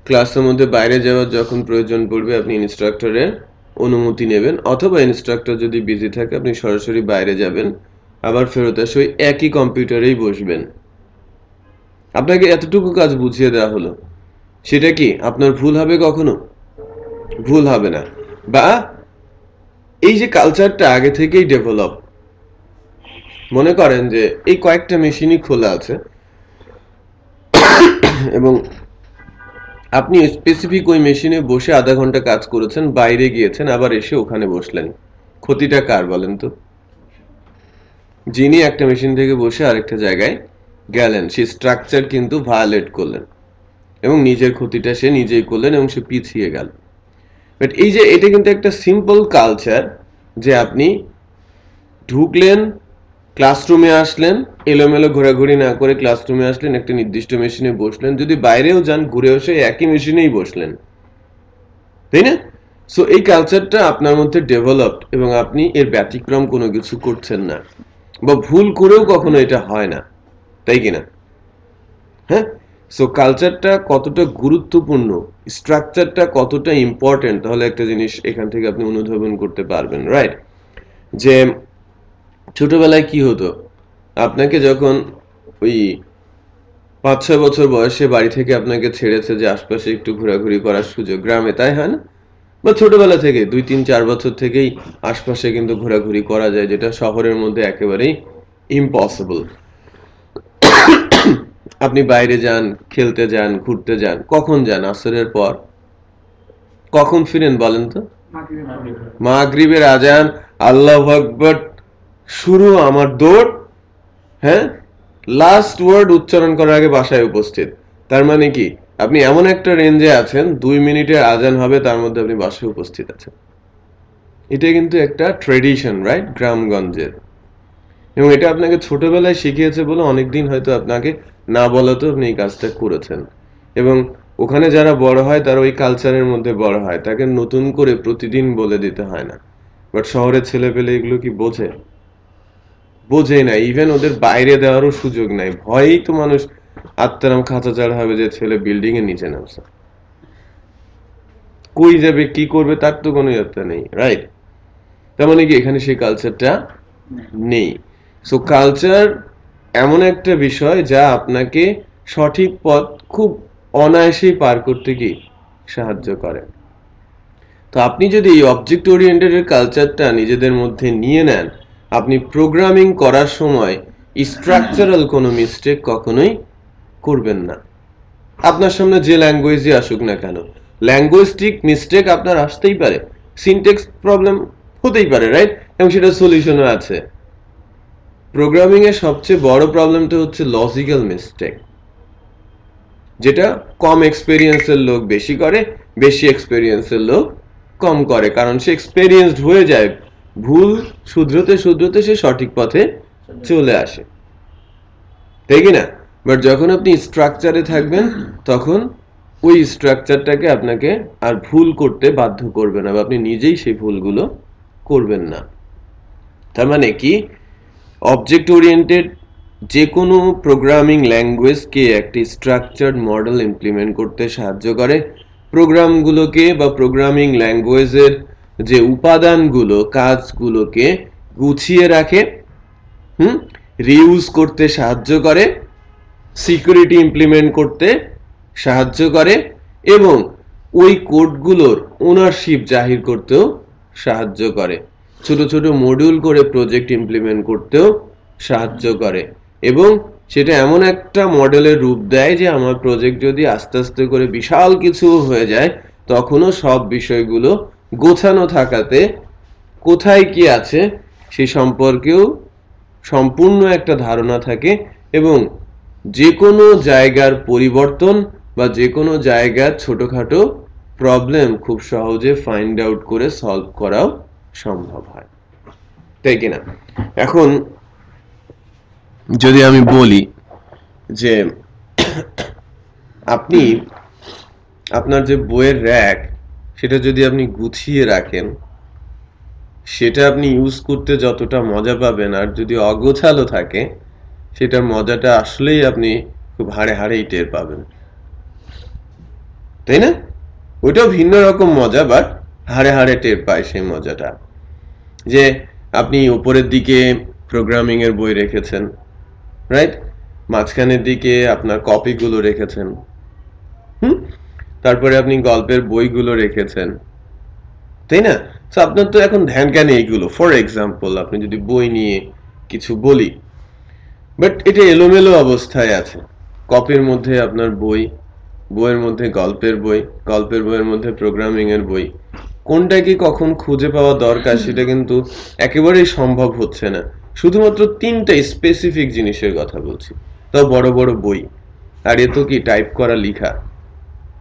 ক্লাসের মধ্যে বাইরে যাওয়ার যখন প্রয়োজন পড়বে আপনি ইনস্ট্রাক্টরের অনুমতি নেবেন, অথবা ইনস্ট্রাক্টর যদি বিজি থাকে আপনি সরাসরি বাইরে যাবেন, আবার ফেরত এসে ওই একই কম্পিউটারেই বসবেন। আপনাকে এতটুকু কাজ বুঝিয়ে দেওয়া হলো, সেটা কি আপনার ভুল হবে? কখনো ভুল হবে না। বা এই যে কালচারটা আগে থেকেই ডেভেলপ, মনে করেন যে এই কয়েকটা মেশিনই খোলা আছে এবং আপনি স্পেসিফিক ওই মেশিনে বসে আধা ঘন্টা কাজ করেছেন, বাইরে গিয়েছেন, আবার এসে ওখানে বসলেন, ক্ষতিটা কার বলেন তো? যিনি একটা মেশিন থেকে বসে আরেকটা জায়গায় গেলেন, সেই স্ট্রাকচার কিন্তু ভায়োলেট করলেন এবং নিজের ক্ষতিটা সে নিজেই করলেন এবং সে পিছিয়ে গেল। বাট এই যে এটা কিন্তু একটা সিম্পল কালচার, যে আপনি ঢুকলেন, ক্লাসরুমে আসলেন, এলোমেলো ঘোরাঘুরি না করে ক্লাসরুমে আসলেন, একটা নির্দিষ্ট মেশিনে বসলেন, যদি বাইরেও যান ঘুরে এসে একই মেশিনেই বসলেন, তাই না? সো এই কালচারটা আপনার মধ্যে ডেভেলপড এবং আপনি এর ব্যতিক্রম কোনো কিছু করছেন না, বা ভুল করেও কখনো এটা হয় না, তাই কিনা? হ্যাঁ, সো কালচারটা কতটা গুরুত্বপূর্ণ, স্ট্রাকচারটা কতটা ইম্পর্টেন্ট, তাহলে একটা জিনিস এখান থেকে আপনি অনুধাবন করতে পারবেন, রাইট? যে ছোটবেলায় কি হতো, আপনাকে যখন ওই 5-6 বছর বয়সে বাড়ি থেকে আপনাকে ছেড়েছে যে আশপাশে একটু ঘোরাঘুরি করার সুযোগ, গ্রামে তাই হয় না? বা ছোটবেলা থেকে 2-3-4 বছর থেকেই আশপাশে কিন্তু ঘোরাঘুরি করা যায়, যেটা শহরের মধ্যে একেবারেই ইম্পসিবল। আপনি বাইরে যান, খেলতে যান, ঘুরতে যান, কখন যান? আসরের পর। কখন ফিরেন বলেন তো? মাগরিবের আজান, আল্লাহু আকবার শুরু, আমার দৌড়, হ্যাঁ, লাস্ট ওয়ার্ড উচ্চারণ করার আগে বাসায় উপস্থিত। তার মানে কি আপনি এমন একটা রেঞ্জে আছেন, 2 মিনিটের আজান হবে, তার মধ্যে আপনি বাসায় উপস্থিত আছেন। এটা কিন্তু একটা ট্রেডিশন, রাইট, গ্রামগঞ্জের। এবং এটা আপনাকে ছোটবেলায় শিখিয়েছে বলে অনেকদিন হয়তো আপনাকে না বলাতেও আপনি এই কাজটা করেছেন। এবং ওখানে যারা বড় হয় তারা ওই কালচারের মধ্যে বড় হয়, তাকে নতুন করে প্রতিদিন বলে দিতে হয় না। বাট শহরের ছেলে পেলে এগুলো কি বোঝে? বোঝে না। ইভেন ওদের বাইরে দেওয়ারও সুযোগ নাই, ভয়েই তো মানুষ আত্মারাম খাঁচা চাড়া হবে যে ছেলে বিল্ডিং এর নিচে নামছে, কই যাবে, কি করবে, তার তো কোনো যাত্রা নেই, রাইট? তার মানে কি এখানে সেই কালচারটা নেই। সো কালচার এমন একটা বিষয় যা আপনাকে সঠিক পথ খুব অনায়াসেই পার করতে কি সাহায্য করে। তো আপনি যদি এই অবজেক্ট ওরিয়েন্টেড এর কালচারটা নিজেদের মধ্যে নিয়ে নেন, আপনি প্রোগ্রামিং করার সময় স্ট্রাকচারাল কোনো মিস্টেক কখনোই করবেন না। আপনার সামনে যে ল্যাঙ্গুয়েজই আসুক না কেন, ল্যাঙ্গুয়েস্টিক মিস্টেক আপনার আসতেই পারে, সিনট্যাক্স প্রবলেম হতেই পারে, রাইট? এবং সেটা সলিউশনও আছে। প্রোগ্রামিং এর সবচেয়ে বড় প্রবলেমটা হচ্ছে লজিক্যাল মিস্টেক, যেটা কম এক্সপেরিয়েন্সের লোক বেশি করে, বেশি এক্সপেরিয়েন্সের লোক কম করে, কারণ সে এক্সপেরিয়েন্সড হয়ে যায়, ভুল শুধরোতে শুধরোতে সে সঠিক পথে চলে আসে, তাই কি না? বাট যখন আপনি স্ট্রাকচারে থাকবেন, তখন ওই স্ট্রাকচারটাকে আপনাকে আর ভুল করতে বাধ্য করবে না, বা আপনি নিজেই সেই ভুলগুলো করবেন না। তার মানে কি অবজেক্ট ওরিয়েন্টেড যে কোনো প্রোগ্রামিং ল্যাঙ্গুয়েজকে একটি স্ট্রাকচার্ড মডেল ইমপ্লিমেন্ট করতে সাহায্য করে, প্রোগ্রামগুলোকে বা প্রোগ্রামিং ল্যাঙ্গুয়েজের যে উপাদানগুলো, কাজগুলোকে গুছিয়ে রাখে, রিউজ করতে সাহায্য করে, সিকিউরিটি ইমপ্লিমেন্ট করতে সাহায্য করে, এবং ওই কোডগুলোর ওনারশিপ জাহির করতেও সাহায্য করে, ছোট ছোট মডিউল করে প্রজেক্ট ইমপ্লিমেন্ট করতেও সাহায্য করে, এবং সেটা এমন একটা মডেলের রূপ দেয় যে আমার প্রজেক্ট যদি আস্তে আস্তে করে বিশাল কিছু হয়ে যায়, তখনও সব বিষয়গুলো গোছানো থাকাতে কোথায় কি আছে সে সম্পর্কেও সম্পূর্ণ একটা ধারণা থাকে, এবং যে কোনো জায়গার পরিবর্তন বা যে কোনো জায়গার ছোটখাটো প্রবলেম খুব সহজে ফাইন্ড আউট করে সলভ করাও সম্ভব হয়, তাই কিনা? এখন যদি আমি বলি যে আপনি আপনার যে বইয়ের র্যাক, সেটা যদি আপনি গুছিয়ে রাখেন, সেটা আপনি ইউজ করতে যতটা মজা পাবেন, আর যদি অগোছালো থাকে সেটার মজাটা আসলেই আপনি খুব হাড়ে হাড়েই টের পাবেন, তাই না? ওইটাও ভিন্ন রকম মজা, বাট হাড়ে হাড়ে টের পায় সেই মজাটা। যে আপনি উপরের দিকে প্রোগ্রামিং এর বই রেখেছেন, রাইট, মাঝখানের দিকে আপনার কপিগুলো রেখেছেন, তারপরে আপনি গল্পের বইগুলো রেখেছেন, তাই না? তো আপনার তো এখন ধ্যান জ্ঞানে এইগুলো। ফর এক্সাম্পল, আপনি যদি বই নিয়ে কিছু বলি, বাট এটা এলোমেলো অবস্থায় আছে। কপির মধ্যে আপনার বই, বইয়ের মধ্যে গল্পের বই, গল্পের বইয়ের মধ্যে প্রোগ্রামিং এর বই, কোনটা কি কখন খুঁজে পাওয়া দরকার সেটা কিন্তু একেবারেই সম্ভব হচ্ছে না। শুধুমাত্র 3টা স্পেসিফিক জিনিসের কথা বলছি, তাও বড় বড় বই। আর এ তো কি টাইপ করা লিখা,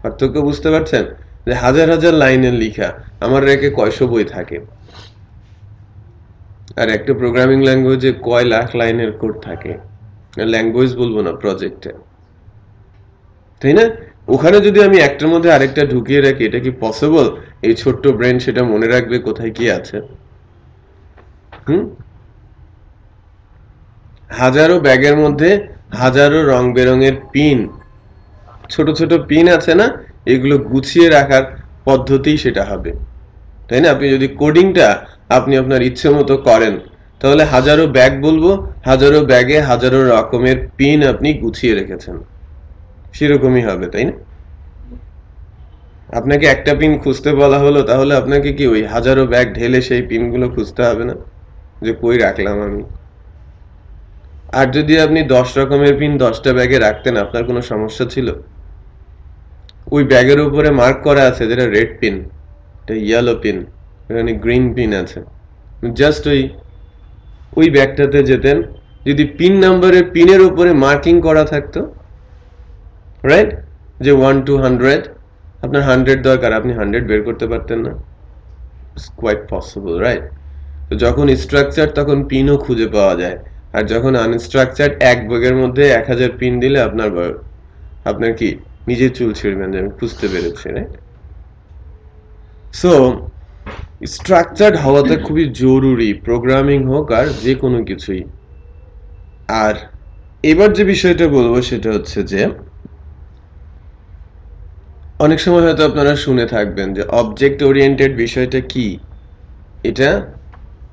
পার্থক্য বুঝতে পারছেন? যে হাজার হাজার লাইনের লিখা, আমার রেখে কয়শো বই থাকে, আর একটা প্রোগ্রামিং ল্যাঙ্গুয়েজে কয় লাখ লাইনের কোড থাকে। ল্যাঙ্গুয়েজ বলবো না, প্রজেক্টে, তাই না? ওখানে যদি আমি একটার মধ্যে আরেকটা ঢুকিয়ে রাখি, এটা কি পসিবল এই ছোট্ট ব্রেন সেটা মনে রাখবে কোথায় কি আছে? হাজারো ব্যাগের মধ্যে হাজারো রং বেরঙের পিন, ছোট ছোট পিন আছে না, এগুলো গুছিয়ে রাখার পদ্ধতি সেটা হবে, তাই না? আপনি যদি কোডিংটা আপনি আপনার ইচ্ছে মতো করেন, তাহলে হাজারো ব্যাগ বলবো, হাজারো ব্যাগে হাজারো রকমের পিন আপনি গুছিয়ে রেখেছেন, সেরকমই হবে, তাই না? আপনাকে একটা পিন খুঁজতে বলা হলো, তাহলে আপনাকে কি ওই হাজারো ব্যাগ ঢেলে সেই পিনগুলো খুঁজতে হবে না, যে কই রাখলাম আমি? আর যদি আপনি 10 রকমের পিন 10টা ব্যাগে রাখতেন, আপনার কোনো সমস্যা ছিল? ওই ব্যাগের উপরে মার্ক করা আছে যেটা রেড পিন, এটা ইয়েলো পিন, এখানে গ্রিন পিন আছে, জাস্ট ওই ব্যাগটাতে যেতেন, যদি পিন নাম্বারের পিনের উপরে মার্কিং করা থাকতো, রাইট, যে 1 to 100, আপনার 100 দরকার, আপনি 100 বের করতে পারতেন না? It's quite possible, right? তো যখন স্ট্রাকচার, তখন পিনও খুঁজে পাওয়া যায়। আর যখন আনস্ট্রাকচার, এক ব্যাগের মধ্যে 1000 পিন দিলে আপনার কি নিজে চুল ছিঁড়বেন যে আমি খুঁজতে পেরেছি, রাইট? সো স্ট্রাকচার্ড হওয়াটা খুবই জরুরি, প্রোগ্রামিং হোক আর যে কোনো কিছুই। আর এবার যে বিষয়টা বলবো সেটা হচ্ছে যে, অনেক সময় হয়তো আপনারা শুনে থাকবেন যে অবজেক্ট ওরিয়েন্টেড বিষয়টা কি, এটা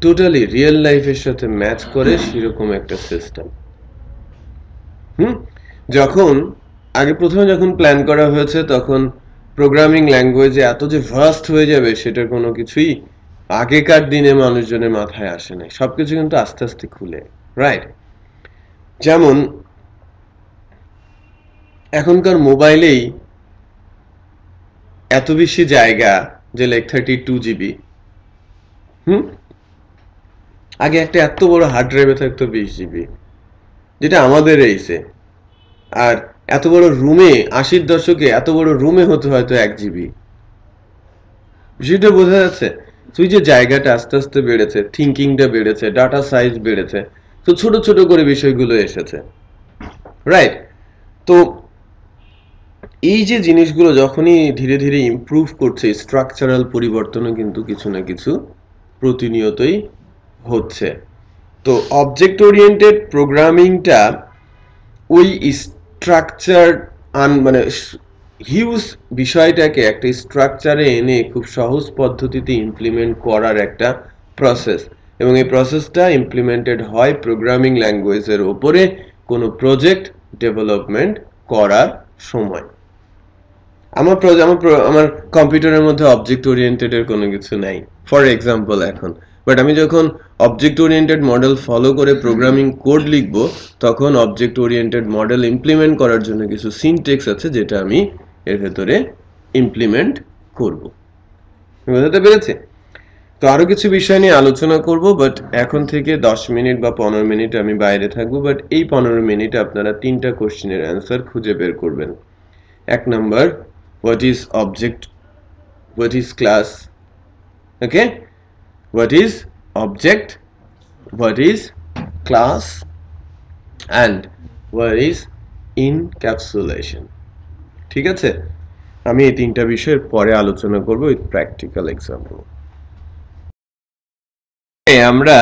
টোটালি রিয়েল লাইফের সাথে ম্যাচ করে সেরকম একটা সিস্টেম। যখন প্রথমে যখন প্ল্যান করা হয়েছে, তখন প্রোগ্রামিং ল্যাঙ্গুয়েজে এত যে ভাস্ট হয়ে যাবে সেটার কোনো কিছুই আগেকার দিনে মানুষজনের মাথায় আসে নাই। সবকিছু কিন্তু আস্তে আস্তে খুলে, রাইট? যেমন এখনকার মোবাইলেই এত বেশি জায়গা, যে লাইক 32 GB। আগে একটা এত বড় হার্ড ড্রাইভে থাকতো 20 GB, যেটা আমাদের এইছে। আর এত বড় রুমে, 80-র দশকে এত বড় রুমে হতো হয়তো 1 GB। বিষয়টা বোঝা যাচ্ছে? তুই যে জায়গাটা আস্তে আস্তে বেড়েছে, থিঙ্কিংটা বেড়েছে, ডাটা সাইজ বেড়েছে, তো ছোট ছোট করে বিষয়গুলো এসেছে, রাইট? তো এই যে জিনিসগুলো যখনই ধীরে ধীরে ইমপ্রুভ করছে, স্ট্রাকচারাল পরিবর্তনও কিন্তু কিছু না কিছু প্রতিনিয়তই হচ্ছে। তো অবজেক্ট ওরিয়েন্টেড প্রোগ্রামিংটা ওই স্ট্রাকচার মানে হিউজ বিষয়টাকে একটা স্ট্রাকচারে এনে খুব সহজ পদ্ধতিতে ইমপ্লিমেন্ট করার একটা প্রসেস, এবং এই প্রসেসটা ইমপ্লিমেন্টেড হয় প্রোগ্রামিং ল্যাঙ্গুয়েজের উপরে কোনো প্রজেক্ট ডেভেলপমেন্ট করার সময়। আমার কম্পিউটারের মধ্যে অবজেক্ট ওরিয়েন্টেড এর কোনো কিছু নাই, ফর এক্সাম্পল এখন। বাট আমি যখন অবজেক্ট ওরিয়েন্টেড মডেল ফলো করে প্রোগ্রামিং কোড লিখব, তখন অবজেক্ট ওরিয়েন্টেড মডেল ইমপ্লিমেন্ট করার জন্য কিছু সিনট্যাক্স আছে যেটা আমি এর ভেতরে ইমপ্লিমেন্ট করব। বুঝতে পেরেছি? তো আরো কিছু বিষয় নিয়ে আলোচনা করব, বাট এখন থেকে 10 মিনিট বা 15 মিনিট আমি বাইরে থাকবো। বাট এই 15 মিনিটে আপনারা 3টা কোশ্চেনের অ্যান্সার খুঁজে বের করবেন। 1 number, what is object, what is class, okay, what is object, what is class, and what is encapsulation। ঠিক আছে? আমি এই 3টা বিষয়ের পরে আলোচনা করব উইথ প্র্যাকটিক্যাল এক্সাম্পল। আমরা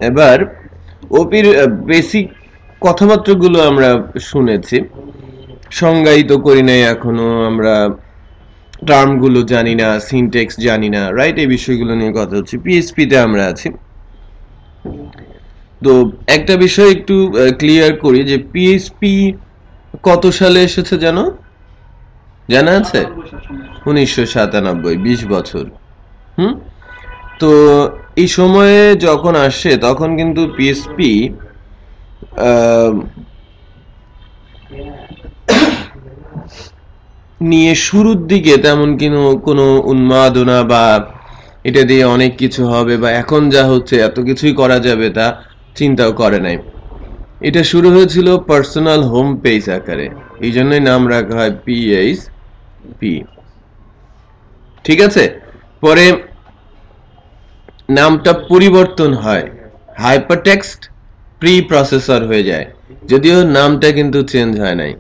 এবার ওপির বেসিক কথাবার্তাগুলো আমরা শুনেছি, সংজ্ঞায়িত করি নাই এখনো, আমরা টার্মগুলো জানি না, সিনট্যাক্স জানি না, রাইট? এই বিষয়গুলো নিয়ে কথা হচ্ছে। পিএইচপি তে আমরা আছি। তো একটা বিষয় একটু ক্লিয়ার করি যে পিএইচপি কত সালে এসেছে জানা আছে? 1997, 20 বছর। তো এই সময়ে যখন আসে তখন কিন্তু পিএইচপি নিয়ে শুরুর দিকে তেমন কোনো উন্মাদনা বা এটা দিয়ে অনেক কিছু হবে বা এখন যা হচ্ছে এত কিছুই করা যাবে তা চিন্তাও করে নাই। এটা শুরু হয়েছিল পার্সোনাল হোম পেজ আকারে, এই জন্যই নাম রাখা হয় পিএইচপি। ঠিক আছে, পরে নামটা পরিবর্তন হয়, হাইপারটেক্সট প্রি প্রসেসর হয়ে যায়, যদিও নামটা কিন্তু চেঞ্জ হয় নাই।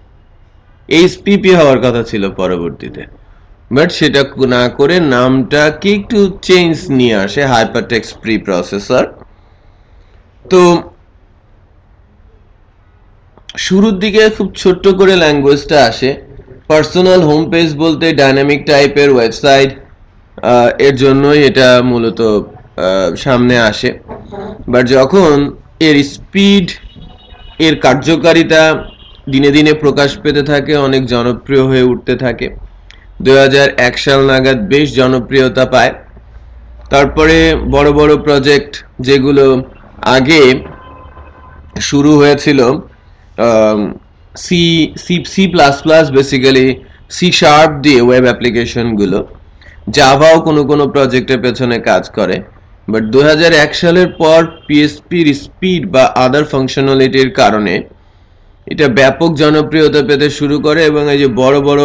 এইচপিপি হওয়ার কথা ছিল পরবর্তীতে, বাট সেটা না করে নামটাকে একটু চেঞ্জ নিয়ে আসে, হাইপারটেক্সট প্রি প্রসেসর। তো শুরুর দিকে খুব ছোট্ট করে ল্যাঙ্গুয়েজটা আসে। পার্সোনাল হোম পেজ বলতে ডাইনামিক টাইপের ওয়েবসাইট, এর জন্যই এটা মূলত সামনে আসে। বাট যখন এর স্পিড, এর কার্যকারিতা দিনে দিনে প্রকাশ পেতে থাকে, অনেক জনপ্রিয় হয়ে উঠতে থাকে, 2001 সাল নাগাদ বেশ জনপ্রিয়তা পায়। তারপরে বড় বড় প্রজেক্ট যেগুলো আগে শুরু হয়েছিল C plus plus, basically C sharp দিয়ে ওয়েব অ্যাপ্লিকেশনগুলো, জাভাও কোনো প্রজেক্টের পেছনে কাজ করে। বাট 2001 সালের পর পিএইচপির স্পিড বা আদার ফাংশনালিটির কারণে এটা ব্যাপক জনপ্রিয়তা পেতে শুরু করে এবং এই যে বড় বড়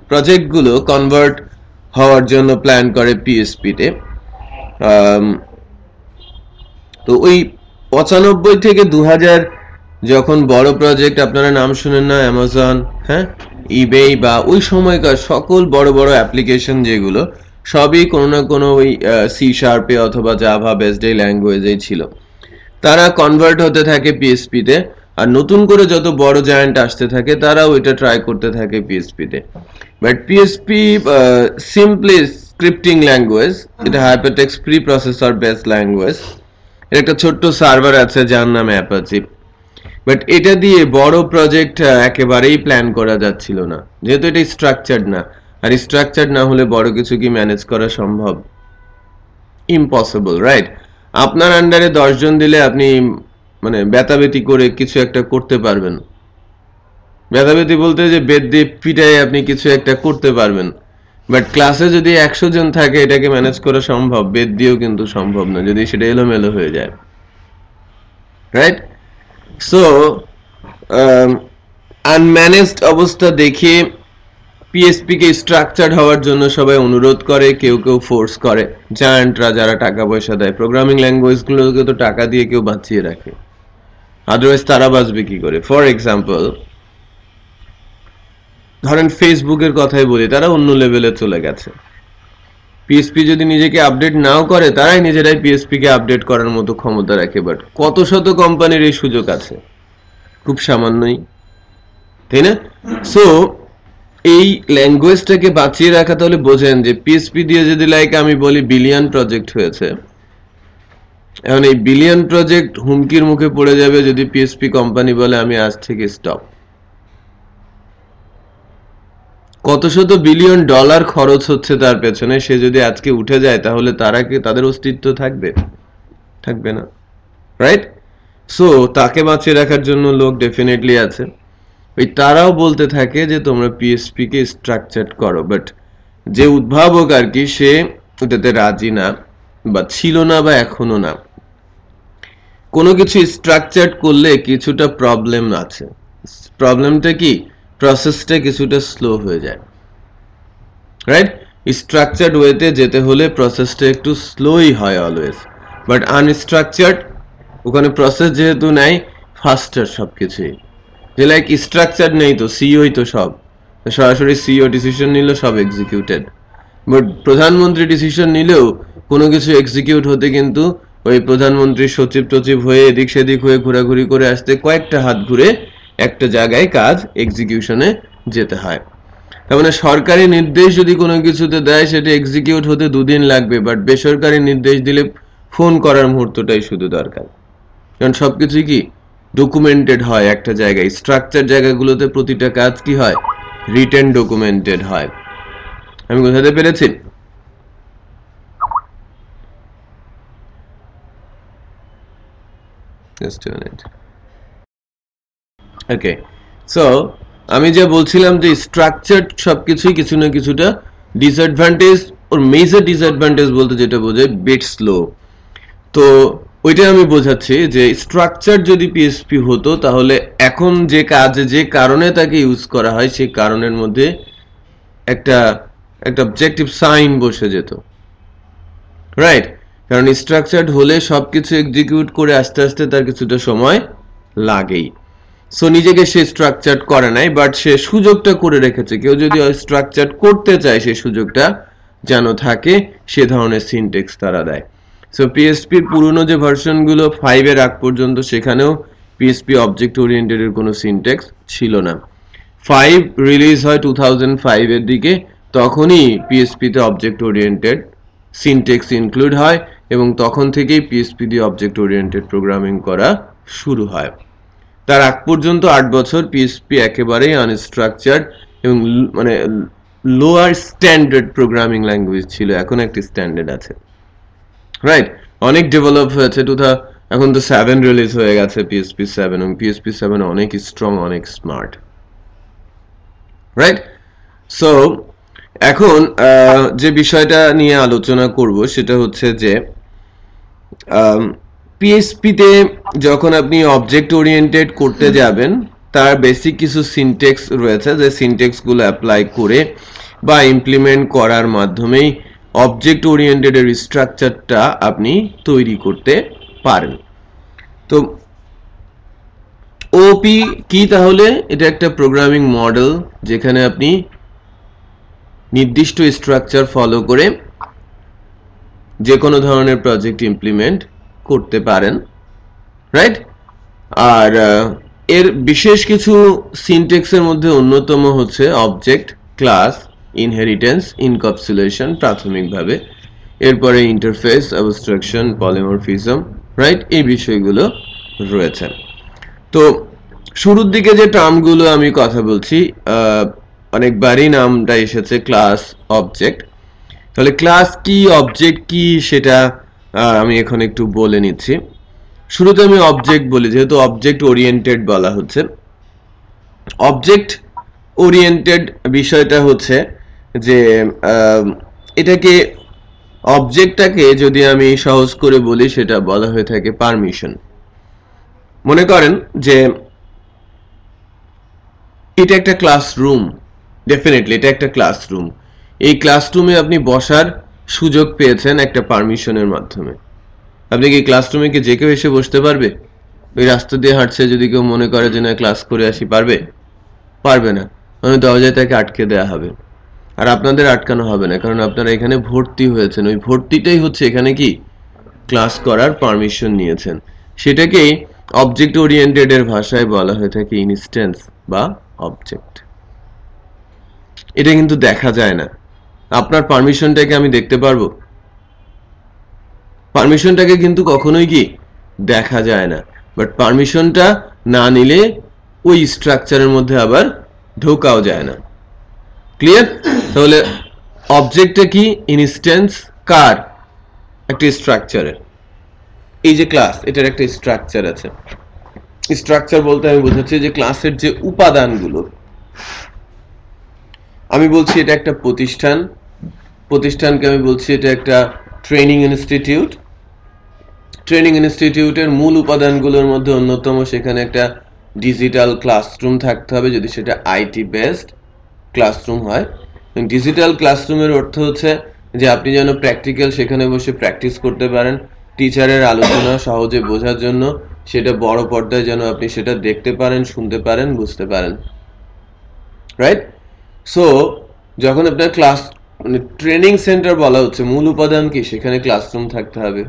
প্রজেক্টগুলো কনভার্ট হওয়ার জন্য প্ল্যান করে পিএইচপিতে। তো ওই 95 থেকে 2000 যখন বড় প্রজেক্ট, আপনারা নাম শুনেন না, অ্যামাজন, ইবে বা ওই সময়কার সকল বড় বড় অ্যাপ্লিকেশন যেগুলো, সবই কোনো না কোনো ওই সি শার্পে অথবা জাভা বেসড ল্যাঙ্গুয়েজেই ছিল। তারা কনভার্ট হতে থাকে পিএইচপিতে, আর নতুন করে যত বড় জায়ান্ট আসতে থাকে তারাও এটা ট্রাই করতে থাকে পিএইচপিতে। But PHP simply scripting language, এটা hypertext preprocessor based language. এর একটা ছোট্ট সার্ভার আছে যার নাম অ্যাপাচি। বাট এটা দিয়ে বড় প্রজেক্ট একেবারেই প্ল্যান করা যাচ্ছিল না, যেহেতু এটা স্ট্রাকচার্ড না, আর স্ট্রাকচার্ড না হলে বড় কিছু কি ম্যানেজ করা সম্ভব? Impossible, right? আপনার আন্ডারে 10 জন দিলে আপনি মানে বেতাবেতি করে কিছু একটা করতে পারবেন। বেতাবেতি বলতে যে বেদ দিয়ে পিটায় আপনি কিছু একটা করতে পারবেন, বাট ক্লাসে যদি 100 জন থাকে এটাকে ম্যানেজ করা সম্ভব? বেদ দিয়েও কিন্তু সম্ভব না, যদি সেটা এলোমেলো হয়ে যায়, রাইট? সো আনম্যানেজড অবস্থা দেখে পিএইচপি কে স্ট্রাকচার্ড হওয়ার জন্য সবাই অনুরোধ করে, কেউ ফোর্স করে। জায়ান্টরা যারা টাকা পয়সা দেয়, প্রোগ্রামিং ল্যাঙ্গুয়েজগুলোকে তো টাকা দিয়ে কেউ বাঁচিয়ে রাখে, আদারওয়াইজ তারা বাঁচবে কি করে? ফর এক্সাম্পল, ধরেন ফেসবুকের কথাই বলি, তারা অন্য লেভেলে চলে গেছে। পিএইচপি যদি নিজেকে আপডেট নাও করে, তারাই নিজেরাই পিএইচপি কে আপডেট করার মতো ক্ষমতা রাখে। বাট কত শত কোম্পানির এই সুযোগ আছে? খুব সামান্যই, তাই না? সো এই ল্যাঙ্গুয়েজটাকে বাঁচিয়ে রাখা, তাহলে বোঝেন যে পিএইচপি দিয়ে যদি আমি বলি বিলিয়ন প্রজেক্ট হয়েছে, এখন এই বিলিয়ন প্রজেক্ট হুমকির মুখে পড়ে যাবে যদি পিএইচপি কোম্পানি বলে আমি আজ থেকে স্টপ। কত শত বিলিয়ন ডলার খরচ হচ্ছে তার পেছনে, সে যদি আজকে উঠে যায় তাহলে তারা কি, তাদের অস্তিত্ব থাকবে না, রাইট? সো তাকে বাঁচিয়ে রাখার জন্য লোক ডেফিনেটলি আছে। ওই তারাও বলতে থাকে যে তোমরা পিএইচপি কে স্ট্রাকচার্ড করো, বাট যে উদ্ভাবক আর কি, সে ওটাতে রাজি না, বা ছিল না, বা এখনো না। কোনো কিছু স্ট্রাকচার্ড করলে কিছুটা প্রবলেম আছে। প্রবলেমটা কি? প্রসেসটা কিছুটা স্লো হয়ে যায়, রাইট? স্ট্রাকচার্ড ওয়েতে যেতে হলে প্রসেসটা একটু স্লোই হয় অলওয়েজ, বাট আনস্ট্রাকচার্ড, ওখানে প্রসেস যেহেতু নাই, ফাস্টার সবকিছুই। যে স্ট্রাকচার নেই তো সিওই তো সব, সরাসরি সিও ডিসিশন নিল, সব এক্সিকিউটেড। বাট প্রধানমন্ত্রী ডিসিশন নিলেও কোনো কিছু এক্সিকিউট হতে কিন্তু ওই প্রধানমন্ত্রী সচিব টচিব হয়ে এদিক সেদিক হয়ে ঘোরাঘুরি করে আসতে কয়েকটা হাত ঘুরে একটা জায়গায় কাজ এক্সিকিউশনে যেতে হয়। তার মানে সরকারি নির্দেশ যদি কোনো কিছুতে দেয় সেটা এক্সিকিউট হতে 2 দিন লাগবে, বাট বেসরকারি নির্দেশ দিলে ফোন করার মুহূর্তটাই শুধু দরকার, কারণ সবকিছুই কি ডকুমেন্টেড হয় একটা জায়গায়। স্ট্রাকচার জায়গাগুলোতে প্রতিটা কাজ কি হয়, রিটেন ডকুমেন্টেড হয়। আমি বোঝাতে পেরেছি? ওকে, সো আমি যা বলছিলাম যে স্ট্রাকচার সবকিছুই কিছু না কিছুটা ডিসঅ্যাডভান্টেজ ওর মেজর ডিসঅ্যাডভান্টেজ বলতে যেটা বোঝায় বিট স্লো। তো ওইটা আমি বোঝাচ্ছি যে স্ট্রাকচার যদি পিএসপি হতো তাহলে এখন যে কাজে যে কারণে তাকে ইউজ করা হয় সেই কারণের মধ্যে একটা অবজেক্টিভ সাইন বসে যেত, রাইট? কারণ স্ট্রাকচার্ড হলে সবকিছু এক্সিকিউট করে আস্তে আস্তে তার কিছুটা সময় লাগেই। সো নিজেকে সে স্ট্রাকচার্ড করে নাই, বাট সে সুযোগটা করে রেখেছে। কেউ যদি স্ট্রাকচার্ড করতে চায় সেই সুযোগটা যেন থাকে, সে ধরনের সিনট্যাক্স তারা দেয়। সো পিএসপির পুরনো যে ভার্সনগুলো 5 এর আগ পর্যন্ত সেখানেও পিএসপি অবজেক্ট ওরিয়েন্টেড এর কোনো সিনট্যাক্স ছিল না। 5 রিলিজ হয় 2005 এর দিকে, তখনই পিএসপি তে অবজেক্ট ওরিয়েন্টেড সিনট্যাক্স ইনক্লুড হয় এবং তখন থেকেই পিএসপি দিয়ে অবজেক্ট ওরিয়েন্টেড প্রোগ্রামিং করা শুরু হয়। তার আগ পর্যন্ত 8 বছর পিএসপি একেবারেই আনস্ট্রাকচার্ড এবং মানে লোয়ার স্ট্যান্ডার্ড প্রোগ্রামিং ল্যাঙ্গুয়েজ ছিল। এখন একটা স্ট্যান্ডার্ড আছে, রাইট? অনেক ডেভেলপ হয়েছে। এখন তো 7 রিলিজ হয়ে গেছে, পিএসপি 7, এবং পিএসপি 7 অনেক স্ট্রং, অনেক স্মার্ট, রাইট? সো এখন যে বিষয়টা নিয়ে আলোচনা করব সেটা হচ্ছে যে পিএসপিতে যখন আপনি অবজেক্ট ওরিয়েন্টেড করতে যাবেন তার বেসিক কিছু সিনট্যাক্স রয়েছে, যে সিনট্যাক্সগুলো অ্যাপ্লাই করে বা ইমপ্লিমেন্ট করার মাধ্যমেই অবজেক্ট ওরিয়েন্টেড এর স্ট্রাকচারটা আপনি তৈরি করতে পারেন। তো ওপি কি তাহলে? এটা একটা প্রোগ্রামিং মডেল যেখানে আপনি নির্দিষ্ট স্ট্রাকচার ফলো করে যে কোনো ধরনের প্রজেক্ট ইমপ্লিমেন্ট করতে পারেন, রাইট? আর এর বিশেষ কিছু সিনট্যাক্সের মধ্যে অন্যতম হচ্ছে অবজেক্ট, ক্লাস, ইনহেরিটেন্স, ইনক্যাপসুলেশন প্রাথমিকভাবে, এরপরে ইন্টারফেস, অ্যাবস্ট্রাকশন, পলিমরফিজম, রাইট? এই বিষয়গুলো রয়েছে। তো শুরুর দিকে যে টার্মগুলো আমি কথা বলছি, অনেকবারই নামটা এসেছে ক্লাস, অবজেক্ট। তাহলে ক্লাস কি, অবজেক্ট কি, সেটা আমি এখন একটু বলে নিচ্ছি। শুরুতে আমি অবজেক্ট বলি, যেহেতু অবজেক্ট ওরিয়েন্টেড বলা হচ্ছে। অবজেক্ট ওরিয়েন্টেড বিষয়টা হচ্ছে যে এটাকে, অবজেক্টটাকে যদি আমি সহজ করে বলি সেটা বলা হয়ে থাকে পারমিশন। মনে করেন যে এটা একটা ক্লাসরুম, ডেফিনেটলি এটা একটা ক্লাসরুম। এই ক্লাসরুমে আপনি বসার সুযোগ পেয়েছেন একটা পারমিশনের মাধ্যমে। আপনি কি ক্লাসরুমে কি যে কেউ এসে বসতে পারবে? ওই রাস্তা দিয়ে হাঁটছে যদি কেউ মনে করে যে না ক্লাস করে আসি, পারবে? পারবে না। মানে দরজায় তাকে আটকে দেওয়া হবে। আর আপনাদের আটকানো হবে না, কারণ আপনারা এখানে ভর্তি হয়েছেন। ওই ভর্তিটাই হচ্ছে এখানে কি ক্লাস করার পারমিশন নিয়েছেন। সেটাকেই অবজেক্ট ওরিয়েন্টেড এর ভাষায় বলা হয়ে থাকে ইনস্ট্যান্স বা অবজেক্ট। এটা কিন্তু দেখা যায় না। আপনার পারমিশনটাকে আমি দেখতে পারবো? পারমিশনটাকে কিন্তু কখনোই কি দেখা যায় না। বাট পারমিশনটা না নিলে ওই স্ট্রাকচারের মধ্যে আবার ঢোকাও যায় না। ক্লিয়ার? তাহলে অবজেক্টটা কি? ইনস্ট্যান্স কার? একটা স্ট্রাকচারের। এই যে ক্লাস, এটার একটা স্ট্রাকচার আছে। স্ট্রাকচার বলতে আমি বোঝাচ্ছি যে ক্লাসের যে উপাদানগুলো, আমি বলছি এটা একটা প্রতিষ্ঠান, প্রতিষ্ঠানকে আমি বলছি এটা একটা ট্রেনিং ইনস্টিটিউট। ট্রেনিং ইনস্টিটিউটের মূল উপাদানগুলোর মধ্যে অন্যতম সেখানে একটা ডিজিটাল ক্লাসরুম থাকতে হবে, যদি সেটা আইটি বেসড ক্লাসরুম হয়। ডিজিটাল ক্লাসরুমের অর্থ হচ্ছে যে আপনি যেন প্র্যাকটিক্যাল সেখানে বসে প্র্যাকটিস করতে পারেন, টিচারের আলোচনা সহজে বোঝার জন্য সেটা বড় পর্দায় যেন আপনি সেটা দেখতে পারেন, শুনতে পারেন, বুঝতে পারেন, রাইট? সো যখন আপনার ক্লাস মানে ট্রেনিং সেন্টার বলা হচ্ছে, মূল উপাদান কি সেখানে ক্লাসরুম থাকতে হবে,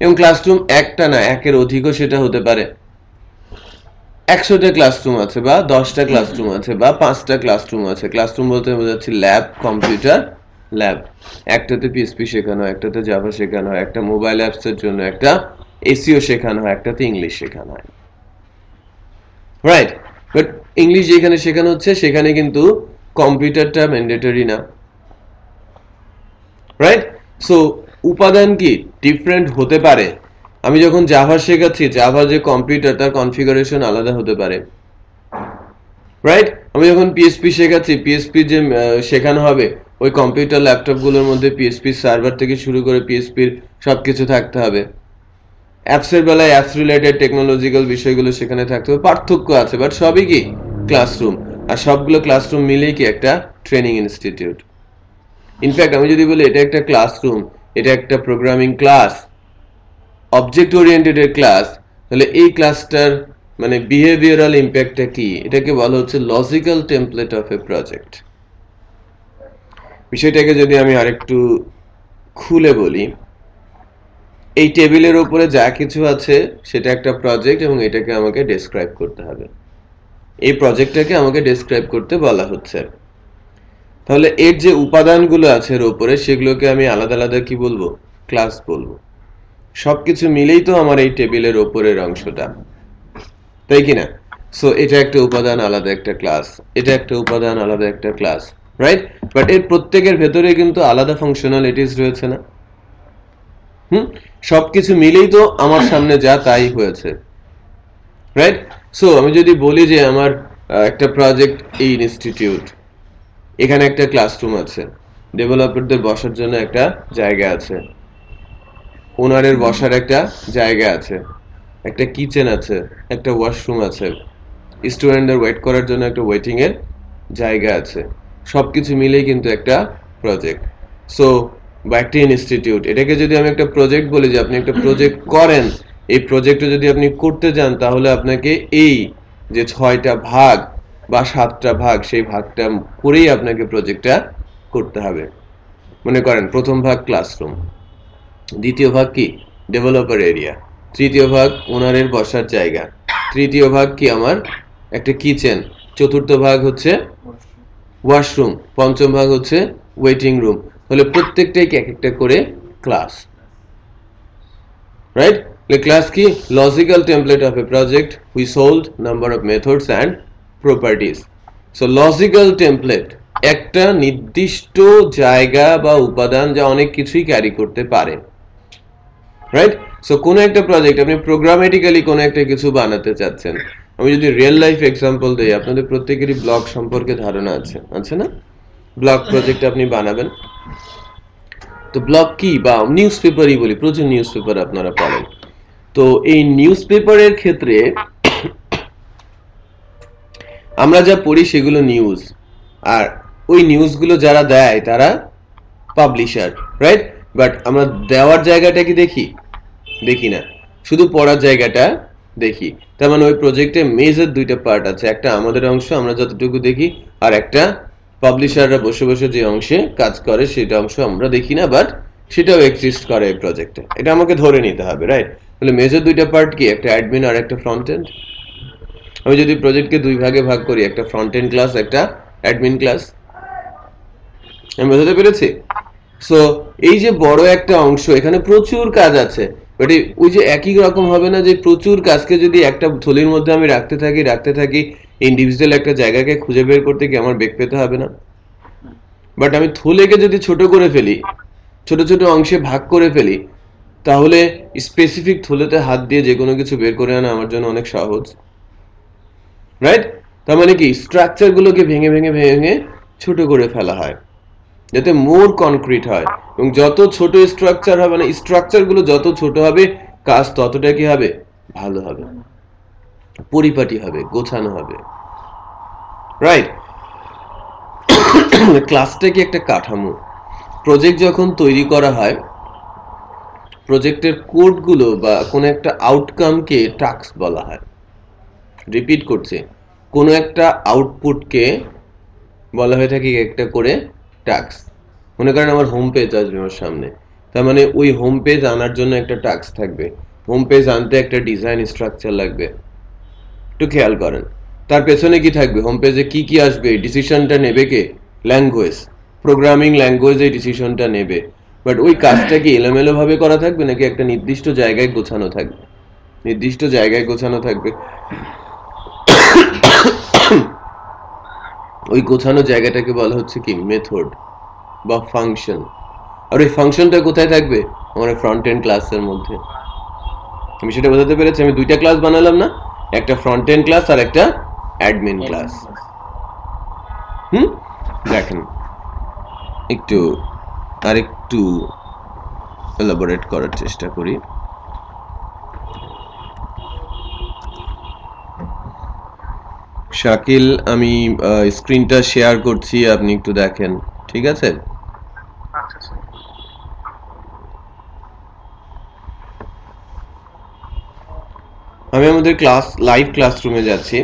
এবং ক্লাসরুম একটা না একের অধিকও সেটা হতে পারে। 100টা ক্লাসরুম আছে বা 10টা ক্লাসরুম আছে বা 5টা ক্লাসরুম আছে। ক্লাসরুম বলতে বোঝাচ্ছি ল্যাব, কম্পিউটার ল্যাব। একটাতে পিএসপি শেখানো হয়, একটাতে জাভা শেখানো হয়, একটা মোবাইল অ্যাপস এর জন্য একটা এসইও শেখানো হয়, একটাতে ইংলিশ শেখানো হয়, রাইট? বাট ইংলিশ যেখানে শেখানো হচ্ছে সেখানে কিন্তু কম্পিউটারটা ম্যান্ডেটরি না, রাইট? সো উপাদান কি ডিফারেন্ট হতে পারে। আমি যখন জাভা শেখাচ্ছি, জাভা যে কম্পিউটার তার কনফিগারেশন আলাদা হতে পারে, রাইট? আমি যখন পিএসপি শেখাচ্ছি, পিএসপি যে শেখানো হবে ওই কম্পিউটার ল্যাপটপ গুলোর মধ্যে পিএসপি সার্ভার থেকে শুরু করে পিএসপির সবকিছু থাকতে হবে। অ্যাপসের বেলায় অ্যাপস রিলেটেড টেকনোলজিক্যাল বিষয়গুলো সেখানে থাকতে হবে। পার্থক্য আছে, বাট সবই কি ক্লাসরুম। আর সবগুলো ক্লাসরুম মিলেই কি একটা ট্রেনিং ইনস্টিটিউট। ইনফ্যাক্ট আমি যদি বলি এটা একটা ক্লাসরুম, এটা একটা প্রোগ্রামিং ক্লাস, অবজেক্ট ওরিয়েন্টেড এর ক্লাস, তাহলে এই ক্লাসটার মানে বিহেভিয়ারাল ইম্প্যাক্টটা কি, এটাকে বলা হচ্ছে logical template of A project. বিষয়টাকে যদি আমি আরেকটু খুলে বলি, এই টেবিলের উপরে যা কিছু আছে সেটা একটা প্রজেক্ট এবং এটাকে আমাকে ডেসক্রাইব করতে হবে। এই প্রজেক্টটাকে আমাকে ডেসক্রাইব করতে বলা হচ্ছে। তাহলে এর যে উপাদানগুলো আছে এর উপরে সেগুলোকে আমি আলাদা আলাদা কি বলবো, ক্লাস বলবো। সবকিছু মিলেই তো আমার এই টেবিলের উপরের অংশটা, তাই কিনা? সো এটা একটা উপাদান, আলাদা একটা ক্লাস, এটা একটা উপাদান, আলাদা একটা ক্লাস, রাইট? বাট এর প্রত্যেকের ভেতরে কিন্তু আলাদা ফাংশনালিটিস রয়েছে না? সবকিছু মিলেই তো আমার সামনে যা তাই হয়েছে, রাইট? সো আমি যদি বলি যে আমার একটা প্রজেক্ট এই ইনস্টিটিউট, এখানে একটা ক্লাসরুম আছে, ডেভেলপারদের বসার জন্য একটা জায়গা আছে, ওনারের বসার একটা জায়গা আছে, একটা কিচেন আছে, একটা ওয়াশরুম আছে, স্টুডেন্টদের ওয়েট করার জন্য একটা ওয়েটিং এর জায়গা আছে, সবকিছু মিলেই কিন্তু একটা প্রজেক্ট। সো বা একটা ইনস্টিটিউট, এটাকে যদি আমি একটা প্রজেক্ট বলি যে আপনি একটা প্রজেক্ট করেন, এই প্রজেক্টটা যদি আপনি করতে যান তাহলে আপনাকে এই যে 6টা ভাগ বা 7টা ভাগ, সেই ভাগটা করেই আপনাকে প্রজেক্টটা করতে হবে। মনে করেন প্রথম ভাগ ক্লাসরুম, দ্বিতীয় ভাগ কি ডেভেলপার এরিয়া, তৃতীয় ভাগ ওনারের বসার জায়গা, তৃতীয় ভাগ কি আমার একটা কিচেন, চতুর্থ ভাগ হচ্ছে ওয়াশরুম, পঞ্চম ভাগ হচ্ছে ওয়েটিং রুম। তাহলে প্রত্যেকটাই এক একটা করে ক্লাস, রাইট? ক্লাস কি logical template of A project which hold number of methods and properties. So logical template একটা নির্দিষ্ট জায়গা বা উপাদান যা অনেক কিছুই ক্যারি করতে পারে, রাইট? সো কোন একটা প্রজেক্ট আপনি প্রোগ্রামেটিক্যালি কোন একটা কিছু বানাতে চাচ্ছেন। আমি যদি রিয়েল লাইফ এক্সাম্পল দেই, আপনাদের প্রত্যেকেরই ব্লগ সম্পর্কে ধারণা আছে না? ব্লগ প্রজেক্ট আপনি বানাবেন, তো ব্লগ কি বা নিউজ পেপারই বলি, প্রচুর নিউজ পেপার আপনারা পড়েন। তো এই নিউজ পেপারের ক্ষেত্রে আমরা যা পড়ি সেগুলো নিউজ, আর ওই নিউজগুলো যারা দেয় তারা পাবলিশার, রাইট? বাট আমরা দেওয়ার জায়গাটা কি দেখি না, শুধু পড়ার জায়গাটা দেখি। তার মানে ওই প্রজেক্টে মেজর দুইটা পার্ট আছে, একটা আমাদের অংশ আমরা যতটুকু দেখি, আর একটা পাবলিশাররা বসে বসে যে অংশে কাজ করে সেটা অংশ আমরা দেখি না, বাট সেটাও এক্সিস্ট করে এই প্রজেক্টে। এটা আমাকে ধরে নিতে হবে, রাইট? তাহলে মেজর দুইটা পার্ট কি, একটা অ্যাডমিন আর একটা ফ্রন্ট এন্ড। আমি যদি প্রজেক্টকে দুই ভাগে ভাগ করি, একটা ফ্রন্ট এন্ড ক্লাস, একটা অ্যাডমিন ক্লাস, আমি বোঝাতে পেরেছি? সো এই যে বড় একটা অংশ, এখানে প্রচুর কাজ আছে, বাট ওই যে একই রকম হবে না যে প্রচুর কাজকে যদি একটা থলির মধ্যে আমি রাখতে থাকি ইন্ডিভিজুয়াল একটা জায়গাকে খুঁজে বের করতে কি আমার বেগ পেতে হবে না? বাট আমি থলেকে যদি ছোট করে ফেলি, ছোট ছোট অংশে ভাগ করে ফেলি, তাহলে স্পেসিফিক থলেতে হাত দিয়ে যে কোনো কিছু বের করে আনা আমার জন্য অনেক সহজ, রাইট? তার মানে কি স্ট্রাকচার গুলোকে ভেঙে ভেঙে ভেঙে ছোট করে ফেলা হয় যাতে মোর কনক্রিট হয়, এবং যত ছোট স্ট্রাকচার হবে, মানে স্ট্রাকচার গুলো যত ছোট হবে কাজ ততটা কি হবে, ভালো হবে, পরিপাটি হবে, গোছানো হবে, রাইট? ক্লাসটা কি একটা কাঠামো। প্রজেক্ট যখন তৈরি করা হয়, প্রজেক্টের কোডগুলো বা কোনো একটা আউটকামকে টাস্ক বলা হয়। রিপিট করছে, কোনো একটা আউটপুটকে বলা হয়ে থাকে একটা করে টাস্ক। মনে করেন আমার হোম পেজ আসবে আমার সামনে, তার মানে ওই হোম পেজ আনার জন্য একটা টাস্ক থাকবে, হোম পেজ আনতে একটা ডিজাইন স্ট্রাকচার লাগবে। একটু খেয়াল করেন তার পেছনে কি থাকবে, হোম পেজে কি কি আসবে, ডিসিশনটা নেবে কে, ল্যাঙ্গুয়েজ, প্রোগ্রামিং ল্যাঙ্গুয়েজ এই ডিসিশনটা নেবে। বাট ওই কাজটা কি এলোমেলো ভাবে করা থাকবে নাকি একটা নির্দিষ্ট জায়গায় গোছানো থাকবে? নির্দিষ্ট জায়গায় গোছানো থাকবে। ওই গোছানো জায়গাটাকে বলা হচ্ছে কি মেথড বা ফাংশন। আর ওই ফাংশনটা কোথায় থাকবে, আমার ফ্রন্ট এন্ড ক্লাসের মধ্যে। আমি সেটা বোঝাতে পেরেছি? আমি দুইটা ক্লাস বানালাম না, একটা ফ্রন্ট এন্ড ক্লাস আর একটা অ্যাডমিন ক্লাস। দেখেন একটু আরেকটু এলাবোরেট করার চেষ্টা করি। শাকিল, আমি স্ক্রিনটা শেয়ার করছি, আপনি একটু দেখেন, ঠিক আছে? আমি আমাদের ক্লাস লাইভ ক্লাসরুমে যাচ্ছি।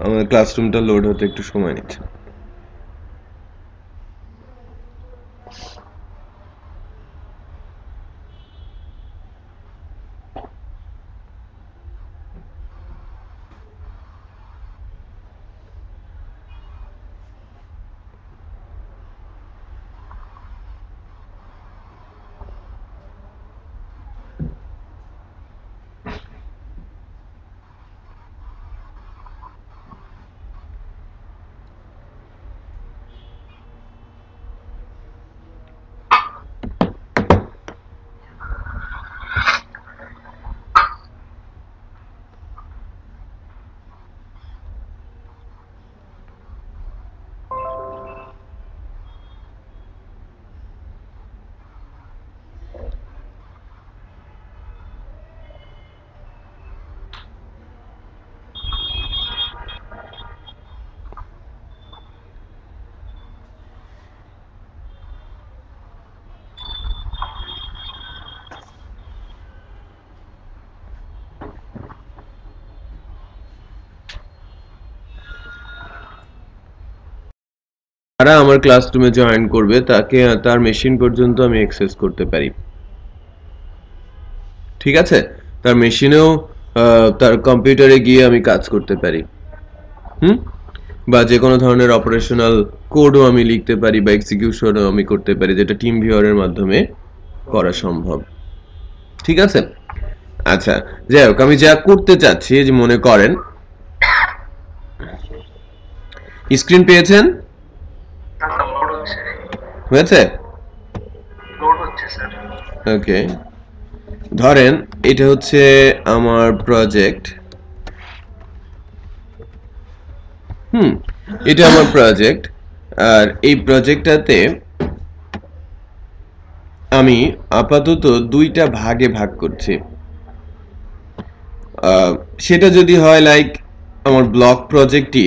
আমাদের ক্লাসরুমটা লোড হতে একটু সময় নিচ্ছে। যারা আমার ক্লাসরুমে জয়েন করবে তাকে তার মেশিন পর্যন্ত আমি অ্যাক্সেস করতে পারি, ঠিক আছে? তার মেশিনেও তার কম্পিউটারে গিয়ে আমি কাজ করতে পারি। বা যে কোনো ধরনের অপারেশনাল কোডও আমি লিখতে পারি বা এক্সিকিউশনও আমি করতে পারি, যেটা টিম ভিউয়ারের মাধ্যমে করা সম্ভব। ঠিক আছে, আচ্ছা যাই হোক, আমি যা করতে চাচ্ছি, যে মনে করেন স্ক্রিন পেয়েছেন, হয়েছে? ওকে, ধরেন এটা হচ্ছে আমার প্রজেক্ট। এটা আমার প্রজেক্ট, আর এই প্রজেক্টটাতে আমি আপাতত দুইটা ভাগে ভাগ করছি। সেটা যদি হয় লাইক আমার ব্লক প্রজেক্টটি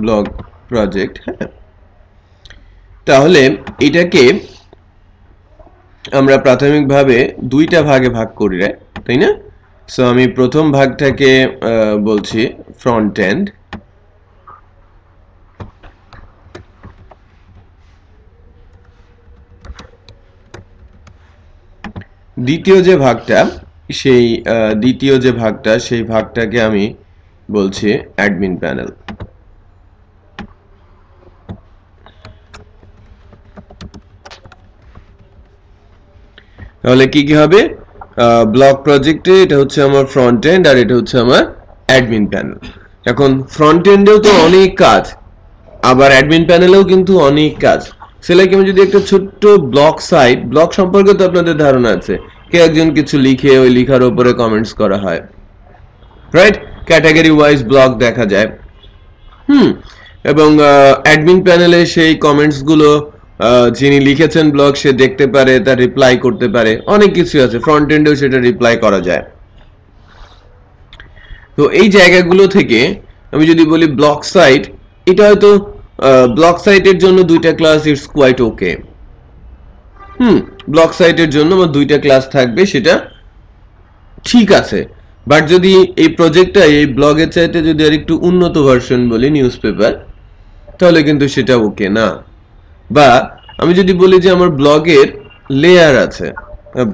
ব্লক প্রজেক্ট, হ্যাঁ, তাহলে এটাকে আমরা প্রাথমিকভাবে দুইটা ভাগে ভাগ করি, তাই না? সো আমি প্রথম ভাগটাকে বলছি ফ্রন্ট এন্ড, দ্বিতীয় যে ভাগটা সেই ভাগটাকে আমি বলছি অ্যাডমিন প্যানেল। তাহলে কি কি হবে? ব্লক প্রজেক্টে এটা হচ্ছে আমার ফ্রন্ট এন্ড, আর এটা হচ্ছে আমার অ্যাডমিন প্যানেল। এখন ফ্রন্ট এন্ডেও তো অনেক কাজ, আবার অ্যাডমিন প্যানেলেও কিন্তু অনেক কাজ। সেলাইক আমি যদি একটা ছোট্ট ব্লক সাইট, ব্লক সম্পর্কে তো আপনাদের ধারণা আছে, কে একজন কিছু লিখে ওই লিখার উপরে কমেন্টস করা হয়, রাইট? ক্যাটাগরি ওয়াইজ ব্লক দেখা যায়। এবং অ্যাডমিন প্যানেলে সেই কমেন্টস গুলো যিনি লিখেছেন ব্লগ, সে দেখতে পারে, তার রিপ্লাই করতে পারে, অনেক কিছু আছে। ফ্রন্ট এন্ডেও সেটা রিপ্লাই করা যায়। তো এই জায়গাগুলো থেকে আমি যদি বলি ব্লক সাইট, এটা হয়তো ব্লক সাইটের জন্য দুইটা class it's quite okay. Block সাইটের জন্য আমার দুইটা ক্লাস থাকবে, সেটা ঠিক আছে। বাট যদি এই প্রজেক্টটা এই ব্লগের চাইতে যদি আর একটু উন্নত ভার্সন বলি, নিউজ পেপার, তাহলে কিন্তু সেটা ওকে না। বা আমি যদি বলি যে আমার ব্লগের লেয়ার আছে,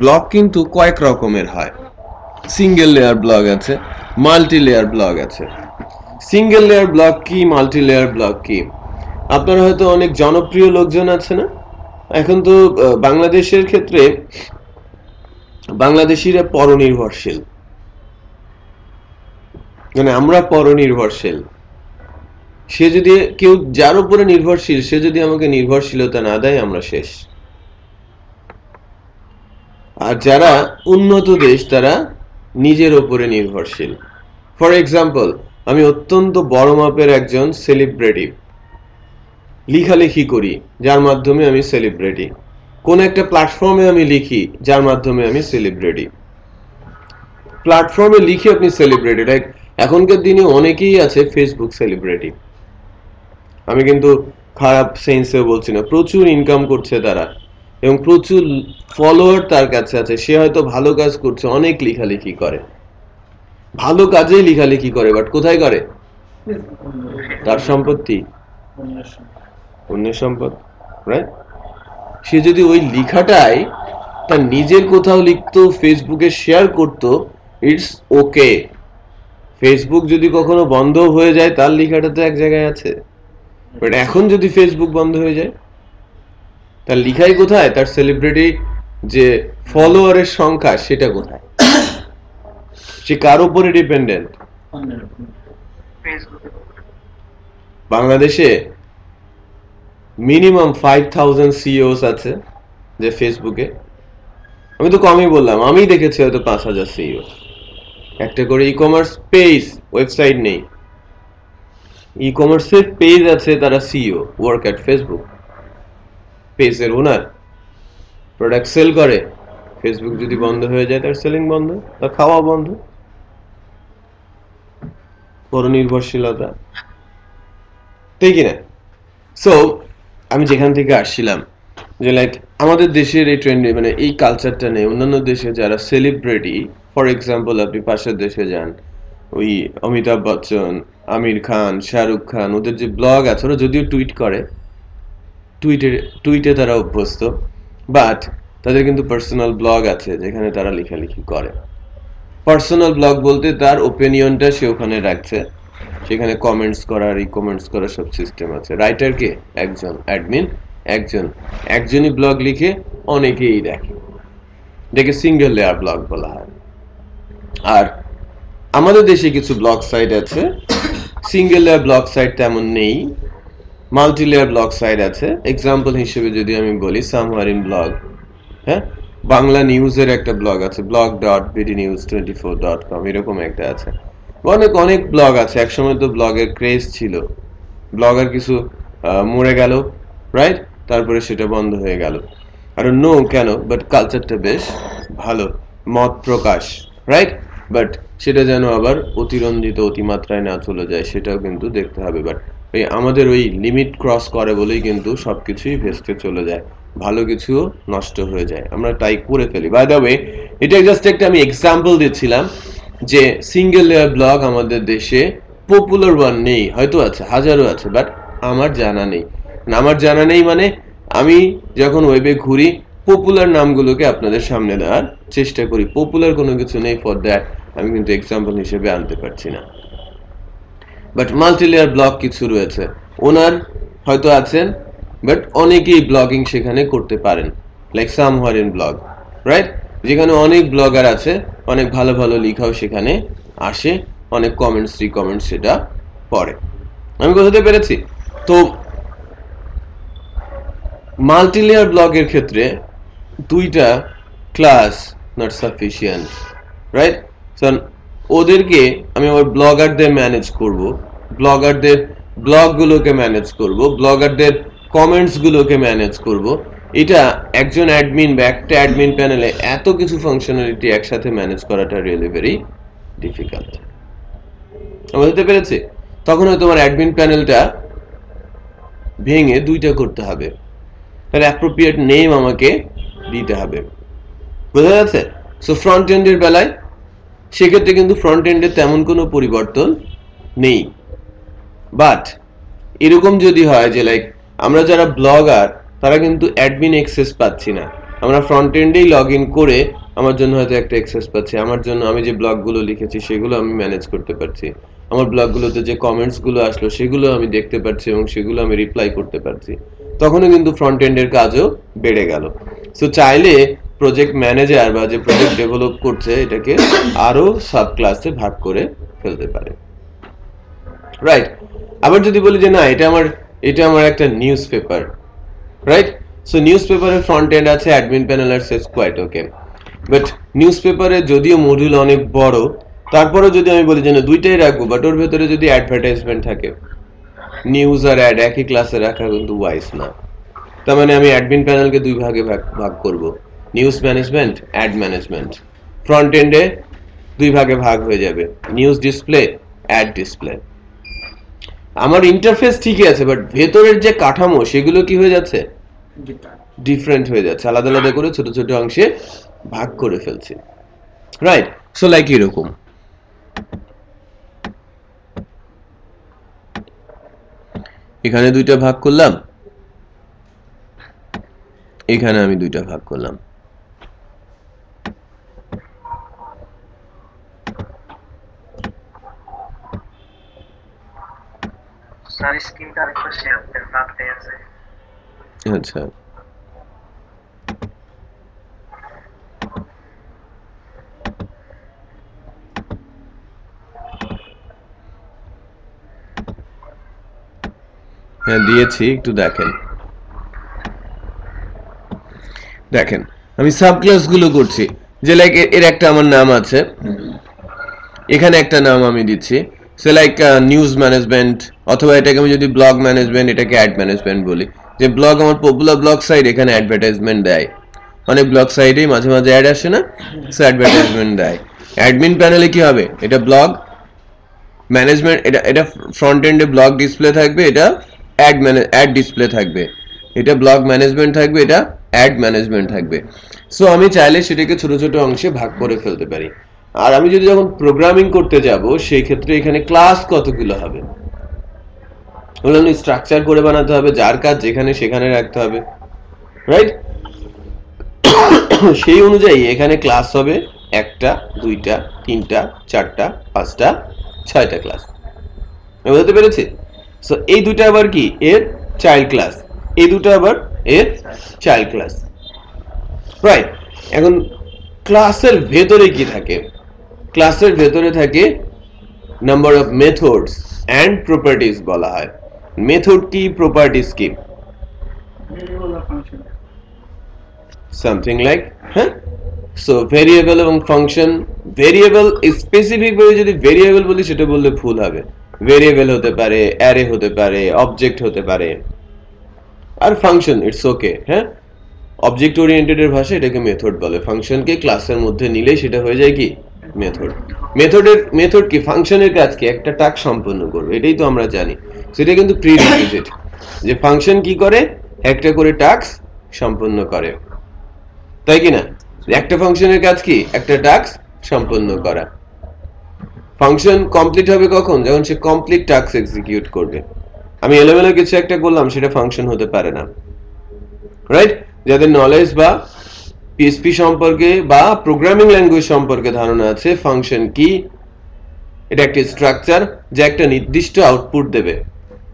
ব্লগ কিন্তু কয়েক রকমের হয়। সিঙ্গেল লেয়ার ব্লগ আছে, মাল্টি লেয়ার ব্লগ আছে। সিঙ্গেল লেয়ার ব্লগ কি, মাল্টি লেয়ার ব্লগ কি? আপনারা হয়তো অনেক জনপ্রিয় লোকজন আছে না, এখন তো বাংলাদেশের ক্ষেত্রে বাংলাদেশিরা পরনির্ভরশীল, মানে আমরা পরনির্ভরশীল। সে যদি কেউ যার উপরে নির্ভরশীল, সে যদি আমাকে নির্ভরশীলতা না দেয়, আমরা শেষ। আর যারা উন্নত দেশ, তারা নিজের উপরে নির্ভরশীল। ফর এক্সাম্পল, আমি অত্যন্ত বড় মাপের একজন সেলিব্রিটি, লেখালেখি করি যার মাধ্যমে আমি সেলিব্রিটি, কোন একটা প্ল্যাটফর্মে আমি লিখি যার মাধ্যমে আমি সেলিব্রিটি। প্ল্যাটফর্মে লিখে আপনি সেলিব্রিটি, লাইক এখনকার দিনে অনেকেই আছে ফেসবুক সেলিব্রিটি। আমি কিন্তু খারাপ সেন্সে বলছি না, প্রচুর ইনকাম করছে তারা, এবং প্রচুর ফলোয়ার তার কাছে আছে। সে হয়তো ভালো কাজ করছে, অনেক লেখালেখি করে, ভালো কাজেই লেখালেখি করে, বাট কোথায় করে? তার সম্পত্তি, অন্যের সম্পদ, রাইট? সে যদি ওই লেখাটাই তার নিজের কোথাও লিখতো, ফেসবুকে শেয়ার করতো, ইটস ওকে। ফেসবুক যদি কখনো বন্ধ হয়ে যায়, তার লেখাটা তো এক জায়গায় আছে। বাট এখন যদি ফেসবুক বন্ধ হয়ে যায়, তার লেখাই কোথায়? তার সেলিব্রিটি যে ফলোয়ারের সংখ্যা, সেটা কোথায়? সে কার উপরে ডিপেন্ডেন্ট? বাংলাদেশে মিনিমাম 5000 সিইওস আছে যে ফেসবুকে। আমি তো কমই বললাম, আমি দেখেছি হয়তো 5000 সিইও। একটা করে ই কমার্স পেজ, ওয়েবসাইট নেই, ই কমার্সের পেজ আছে, তারা সিইও, ওয়ার্ক এট ফেসবুক। পেজের ওনার প্রোডাক্ট সেল করে, ফেসবুক যদি বন্ধ হয়ে যায়, তার সেলিং বন্ধ, তার খাওয়া বন্ধ। পরনির্ভরশীলতা, ঠিক না? সো আমি যেখান থেকে আসছিলাম, যে লাইক আমাদের দেশের এই ট্রেন্ডে, মানে এই কালচারটা নেই। অন্যান্য দেশে যারা সেলিব্রিটি, ফর এক্সাম্পল আপনি পাশের দেশে যান, ওই অমিতাভ বচ্চন, আমির খান, শাহরুখ খান, ওদের যে ব্লগ আছে, ওরা যদিও টুইট করে, টুইটে তারা অভ্যস্ত, বাট তাদের কিন্তু পার্সোনাল ব্লগ আছে যেখানে তারা লেখালেখি করে। পার্সোনাল ব্লগ বলতে তার ওপিনিয়নটা সে ওখানে রাখছে, সেখানে কমেন্টস করা, রিকমেন্টস করা সব সিস্টেম আছে। রাইটার কে? একজন, অ্যাডমিন একজনই ব্লগ লিখে অনেকেই দেখে, এটাকে সিঙ্গেল লেয়ার ব্লগ বলা হয়। আর আমাদের দেশে কিছু ব্লগ সাইট আছে, সিঙ্গেল লেয়ার ব্লগ সাইট তেমন নেই, মাল্টি লেয়ার ব্লগ সাইট আছে। এক্সাম্পল হিসেবে যদি আমি বলি সামহার ইন ব্লগ, হ্যাঁ, বাংলা নিউজের একটা ব্লগ আছে blog.bdnews24.com, এরকম একটা আছে। অনেক ব্লগ আছে। একসময় তো ব্লগের ক্রেজ ছিল, ব্লগার কিছু মরে গেল, রাইট, তারপরে সেটা বন্ধ হয়ে গেল। আর নো কেন, বাট কালচারটা বেশ ভালো, মত প্রকাশ, রাইট, বাট সেটা যেন আবার অতিরঞ্জিত, অতিমাত্রায় না চলে যায়, সেটাও কিন্তু দেখতে হবে। বাট আমাদের ওই লিমিট ক্রস করে বলেই কিন্তু সবকিছুই ভেস্তে চলে যায়, ভালো কিছুও নষ্ট হয়ে যায়, আমরা তাই করে ফেলি। বাই দ্য ওয়ে, এটা জাস্ট একটা আমি এক্সাম্পল দিচ্ছিলাম যে সিঙ্গেল লেয়ার ব্লগ আমাদের দেশে পপুলার ওয়ান নেই, হয়তো আছে, হাজারো আছে, বাট আমার জানা নেই। আমার জানা নেই মানে আমি যখন ওয়েবে ঘুরি পপুলার নামগুলোকে আপনাদের সামনে দেওয়ার চেষ্টা করি। পপুলার কোনো কিছু নেই, ফর দ্যাট আমি কিন্তু এক্সাম্পল হিসেবে আনতে পারছি না। বাট মাল্টি লেয়ার ব্লগ কিছু রয়েছে, ওনার হয়তো আছেন, বাট অনেকেই ব্লগিং সেখানে করতে পারেন, লাইক সামহার ইন ব্লগ, রাইট, যেখানে অনেক ব্লগার আছে, অনেক ভালো ভালো লেখাও সেখানে আসে, অনেক কমেন্টস রিকমেন্টস সেটা পড়ে। আমি বোঝাতে পেরেছি? তো মাল্টি লেয়ার ব্লগের ক্ষেত্রে দুইটা ক্লাস নট সাফিসিয়েন্ট, রাইট। ওদেরকে আমি আমার ব্লগারদের ম্যানেজ করব, ব্লগারদের ব্লগগুলোকে ম্যানেজ করব, ব্লগারদের কমেন্টসগুলোকে ম্যানেজ করব। এটা একজন অ্যাডমিন বা একটা অ্যাডমিন প্যানেলে এত কিছু ফাংশনালিটি একসাথে ম্যানেজ করাটা রিয়েলি ভেরি ডিফিকাল্ট। বুঝতে পেরেছি? তখন হয়তো তোমার অ্যাডমিন প্যানেলটা ভেঙে দুইটা করতে হবে, তার অ্যাপ্রোপ্রিয়েট নেম আমাকে দিতে হবে। বোঝা যাচ্ছে? সো ফ্রন্ট এন্ডের বেলায় সেক্ষেত্রে কিন্তু ফ্রন্ট এন্ডের তেমন কোনো পরিবর্তন নেই, বাট এরকম যদি হয় যে লাইক আমরা যারা ব্লগার তারা কিন্তু অ্যাডমিন অ্যাক্সেস পাচ্ছি না, আমরা ফ্রন্ট এন্ডেই লগ ইন করে আমার জন্য হয়তো একটা অ্যাক্সেস পাচ্ছি, আমার জন্য আমি যে ব্লগগুলো লিখেছি সেগুলো আমি ম্যানেজ করতে পারছি, আমার ব্লগগুলোতে যে কমেন্টসগুলো আসলো সেগুলো আমি দেখতে পাচ্ছি এবং সেগুলো আমি রিপ্লাই করতে পারছি, তখনও কিন্তু ফ্রন্ট এন্ডের কাজও বেড়ে গেল। সো চাইলে প্রজেক্ট ম্যানেজার বা যে প্রজেক্ট ডেভেলপ করছে এটাকে আরো সাব ক্লাসে ভাগ করে ফেলতে পারে, রাইট। আবার যদি বলি যে না এটা আমার একটা নিউজ পেপার, রাইট, সো নিউজ পেপারের ফ্রন্ট এন্ড আছে, অ্যাডমিন প্যানেল আর সেটস কোয়াইট ওকে, বাট নিউজ পেপারে যদিও মডিউল অনেক বড়, তারপরেও যদি আমি বলি যে না দুইটাই রাখবো, বাট ওর ভেতরে যদি অ্যাডভার্টাইজমেন্ট থাকে, নিউজ আর অ্যাড একই ক্লাসে রাখা কিন্তু ওয়াইজ না। তার মানে আমি অ্যাডমিন প্যানেলকে দুই ভাগে ভাগ করব, news management, ad management. Front এন্ডে দুই ভাগে ভাগ হয়ে যাবে, নিউজ ডিসপ্লে, অ্যাড ডিসপ্লে। আমার ইন্টারফেস ঠিকই আছে, বাট ভেতরের যে কাঠামো সেগুলো কি হয়ে যাচ্ছে, ডিফারেন্ট হয়ে যাচ্ছে, আলাদা আলাদা করে ছোট ছোট অংশে ভাগ করে ফেলছি, রাইট। সো লাইক এরকম এখানে দুইটা ভাগ করলাম, এখানে আমি দুইটা ভাগ করলাম, স্যার স্ক্রিনটা আরেকটু শেয়ার দেন, রাতে আছে। আচ্ছা, হ্যাঁ দিয়েছি, একটু দেখেন। আমি সাব ক্লাসগুলো করছি, যে লাইক এর একটা আমার নাম আছে, এখানে একটা নাম আমি দিচ্ছি, সে লাইক নিউজ ম্যানেজমেন্ট, অথবা এটাকে আমি যদি ব্লগ ম্যানেজমেন্ট, এটাকে অ্যাড ম্যানেজমেন্ট বলি। যে ব্লগ আমার পপুলার ব্লগ সাইট, এখানে অ্যাডভার্টাইজমেন্ট দেয়, অনেক ব্লগ সাইটেই মাঝে মাঝে অ্যাড আসে না, সে অ্যাডভার্টাইজমেন্ট দেয়। অ্যাডমিন প্যানেলে কি হবে, এটা ব্লগ ম্যানেজমেন্ট, এটা ফ্রন্ট এন্ডে ব্লগ ডিসপ্লে থাকবে, এটা অ্যাড ডিসপ্লে থাকবে, এটা ব্লগ ম্যানেজমেন্ট থাকবে, এটা অ্যাড ম্যানেজমেন্ট থাকবে। সো আমি চাইলে সেটাকে ছোট ছোট অংশে ভাগ করে ফেলতে পারি। আর আমি যদি যখন প্রোগ্রামিং করতে যাব সেই ক্ষেত্রে এখানে ক্লাস কতগুলো হবে, ওগুলো স্ট্রাকচার করে বানাতে হবে, যার কাজ যেখানে সেখানে রাখতে হবে, রাইট? সেই অনুযায়ী এখানে ক্লাস হবে 1টা 2টা 3টা 4টা 5টা 6টা ক্লাস। বুঝতে পেরেছি? সো এই দুটো আবার কি এর চাইল্ড ক্লাস, এই দুটো আবার এর চাইল্ড ক্লাস, রাইট? এখন ক্লাসের ভেতরে কি থাকে? ক্লাসের ভেতরে থাকে number of methods and properties বলা হয়। মেথড কি, প্রপার্টিজ কি? সামথিং লাইক, হ্যাঁ। সো ভেরিয়েবল এবং ফাংশন, ভেরিয়েবল স্পেসিফিক ভাবে যদি ভেরিয়েবল বলি সেটা বললে ভুল হবে। ভেরিয়েবল হতে পারে, অ্যারে হতে পারে, অবজেক্ট হতে পারে, আর ফাংশন ইটস ওকে, হ্যাঁ। অবজেক্ট ওরিয়েন্টেড এর ভাষায় এটাকে মেথড বলে। ফাংশনকে ক্লাসের মধ্যে নিলে সেটা হয়ে যায় কি মেথড। মেথড কি? ফাংশনের কাজ কি? একটা টাস্ক সম্পন্ন করবে, এটাই তো আমরা জানি। সেটা কিন্তু প্রিরিকুইজিট যে ফাংশন কি করে, একটা করে টাস্ক সম্পন্ন করে, তাই কি না? একটা ফাংশনের কাজ কি? একটা টাস্ক সম্পন্ন করা। ফাংশন কমপ্লিট হবে কখন? যখন সে কমপ্লিট টাস্ক এক্সিকিউট করবে। আমি এলোমেলো কিছু একটা করলাম, সেটা ফাংশন হতে পারে না, রাইট? যাদের নলেজ বা পিএইচপি সম্পর্কে বা প্রোগ্রামিং ল্যাঙ্গুয়েজ সম্পর্কে ধারণা আছে, ফাংশন কি? এটা একটা স্ট্রাকচার যা একটা নির্দিষ্ট আউটপুট দেবে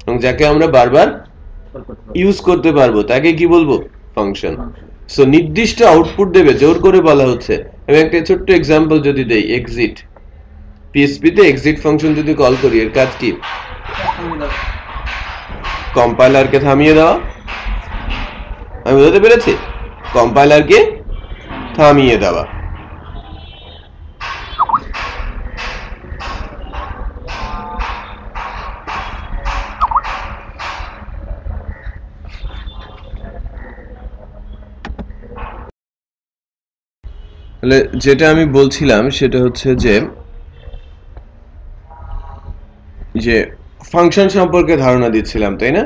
এবং যাকে আমরা বারবার ইউজ করতে পারবো, তাকে কি বলবো? ফাংশন। সো নির্দিষ্ট আউটপুট দেবে, জোর করে বলা হচ্ছে। আমি একটা ছোট্ট এক্সাম্পল যদি দেই, এক্সিট। পিএইচপি তে এক্সিট ফাংশন যদি কল করি, এর কাজ কি? কম্পাইলারকে থামিয়ে দেওয়া। আমি বুঝতে পেরেছি? কম্পাইলারকে থামিয়ে দেওয়া। তাহলে যেটা আমি বলছিলাম সেটা হচ্ছে যে ফাংশন সম্পর্কে ধারণা দিচ্ছিলাম, তাই না?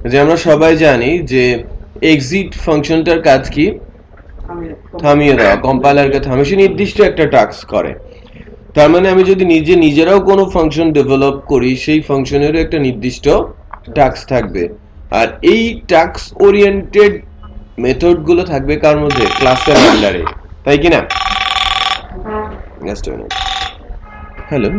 যে আমরা সবাই জানি যে এক্সিট ফাংশনটার কাজ কি? থামিয়ে দেওয়া। কম্পাইলারকে থামিয়ে সে নির্দিষ্ট একটা টাস্ক করে। তার মানে আমি যদি নিজেরাও কোনো ফাংশন ডেভেলপ করি, সেই ফাংশনেরও একটা নির্দিষ্ট টাস্ক থাকবে। আর এই টাস্ক ওরিয়েন্টেড মেথড গুলো থাকবে কার মধ্যে? ক্লাসের আন্ডারে, তাই কি না? Just a minute. Hello,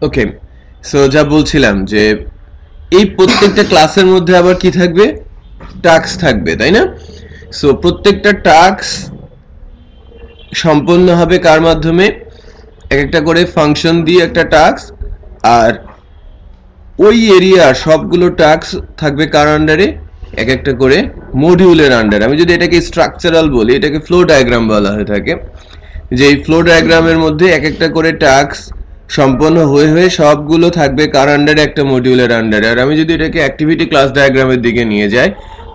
okay. So যা বলছিলাম যে এই প্রত্যেকটা ক্লাসের মধ্যে আবার কি থাকবে? টাস্ক থাকবে, তাই না? সো প্রত্যেকটা টাস্ক সম্পন্ন হবে কার মাধ্যমে? একটা করে ফাংশন দিয়ে একটা টাস্ক, আর ওই এরিয়ার সবগুলো টাস্ক থাকবে কার আন্ডারে? একটা করে মডিউলের আন্ডারে। আমি যদি এটাকে স্ট্রাকচারাল বলি, এটাকে ফ্লো ডায়াগ্রাম বলা হয়ে থাকে। যে এই ফ্লো ডায়াগ্রামের মধ্যে একটা করে টাস্ক সম্পন্ন হয়ে সবগুলো থাকবে কার আন্ডারে? একটা মডিউলের আন্ডারে। আর আমি যদি এটাকে অ্যাক্টিভিটি ক্লাস ডায়াগ্রামের দিকে নিয়ে যাই,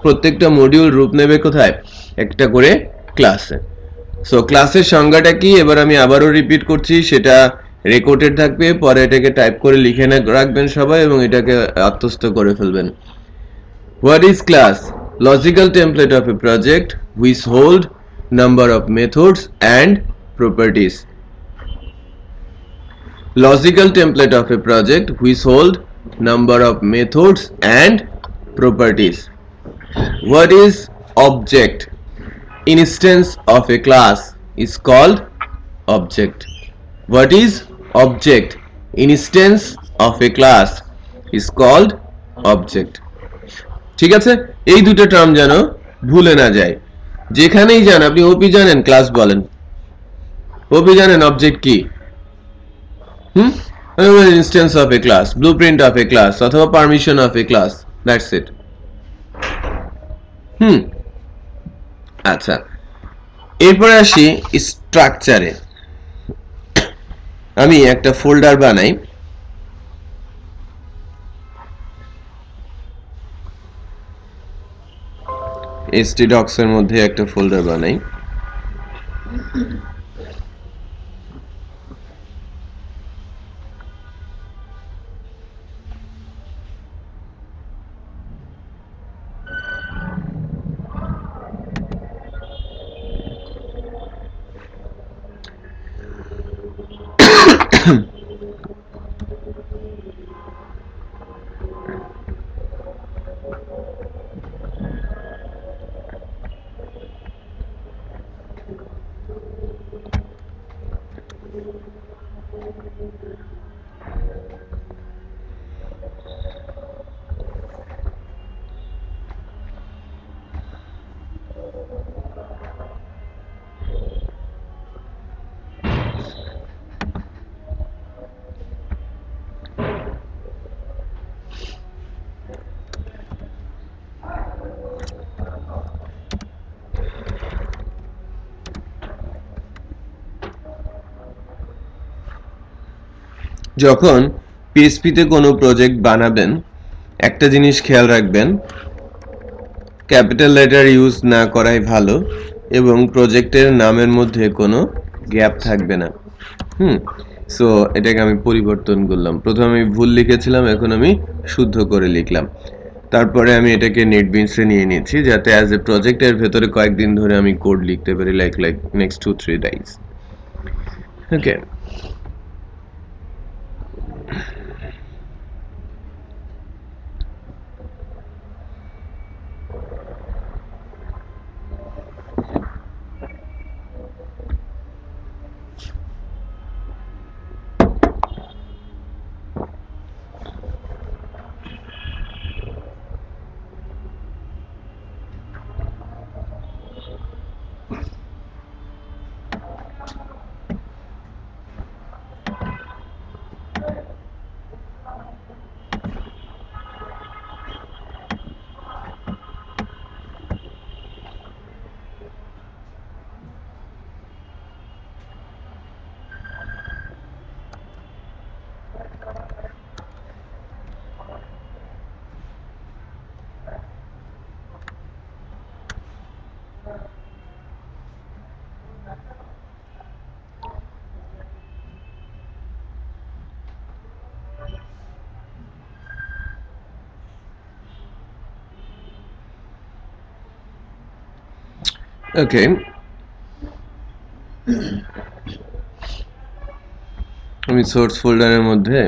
প্রত্যেকটা মডিউল রূপ নেবে কোথায়? একটা করে ক্লাসে। সো ক্লাসের সংজ্ঞাটা কি? এবার আমি আবারও রিপিট করছি, সেটা রেকর্ডেড থাকবে, পরে এটাকে টাইপ করে লিখে রাখবেন সবাই এবং এটাকে আত্মস্থ করে ফেলবেন। What is class? Logical template of a project which hold number of methods and properties. Logical template of a project which hold number of methods and properties. What is object? Instance of a class is called object. What is object? Instance of a class is called object. ঠিক আছে? এই দুটো টার্ম যেন ভুলে না যায়। যেখানেই যান, আপনি ওপি জানেন, ক্লাস বলেন। ওপি জানেন অবজেক্ট কি? Instance of a class, blueprint of a class, অথবা permission of a class, that's it. আচ্ছা, এরপরে আসি স্ট্রাকচারে। আমি একটা ফোল্ডার বানাই, htdocs এর মধ্যে একটা ফোল্ডার বানাই যখন PHP তে কোনো প্রজেক্ট বানাবেন একটা জিনিস খেয়াল রাখবেন ক্যাপিটাল লেটার ইউজ না করাই ভালো এবং প্রজেক্টের নামের মধ্যে কোনো গ্যাপ থাকবে না সো এটাকে আমি পরিবর্তন করলাম প্রথমে আমি ভুল লিখেছিলাম এখন আমি শুদ্ধ করে লিখলাম তারপরে আমি এটাকে নেটবিনসে নিয়ে নিয়েছি যাতে অ্যাজ এ প্রজেক্টের ভেতরে কয়েকদিন ধরে আমি কোড লিখতে পারি লাইক নেক্সট 2-3 days ওকে ওকে আমি সোর্স ফোল্ডারের মধ্যে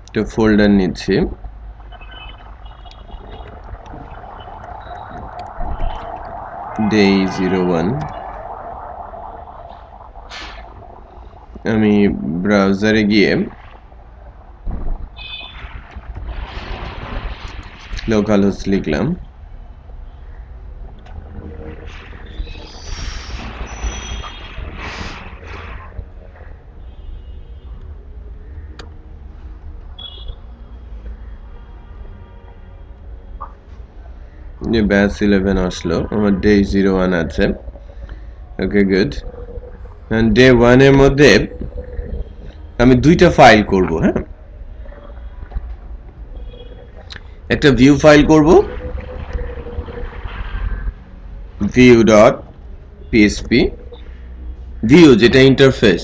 একটা ফোল্ডার নিচ্ছি day01 আমি ব্রাউজারে গিয়ে localhost লিখলাম ये बैच 11 আসলো আমার ডে 01 আছে ওকে গুড এন্ড ডে 1 এর মধ্যে আমি দুইটা ফাইল করব হ্যাঁ একটা ভিউ ফাইল করব view.php ভিউ যেটা ইন্টারফেস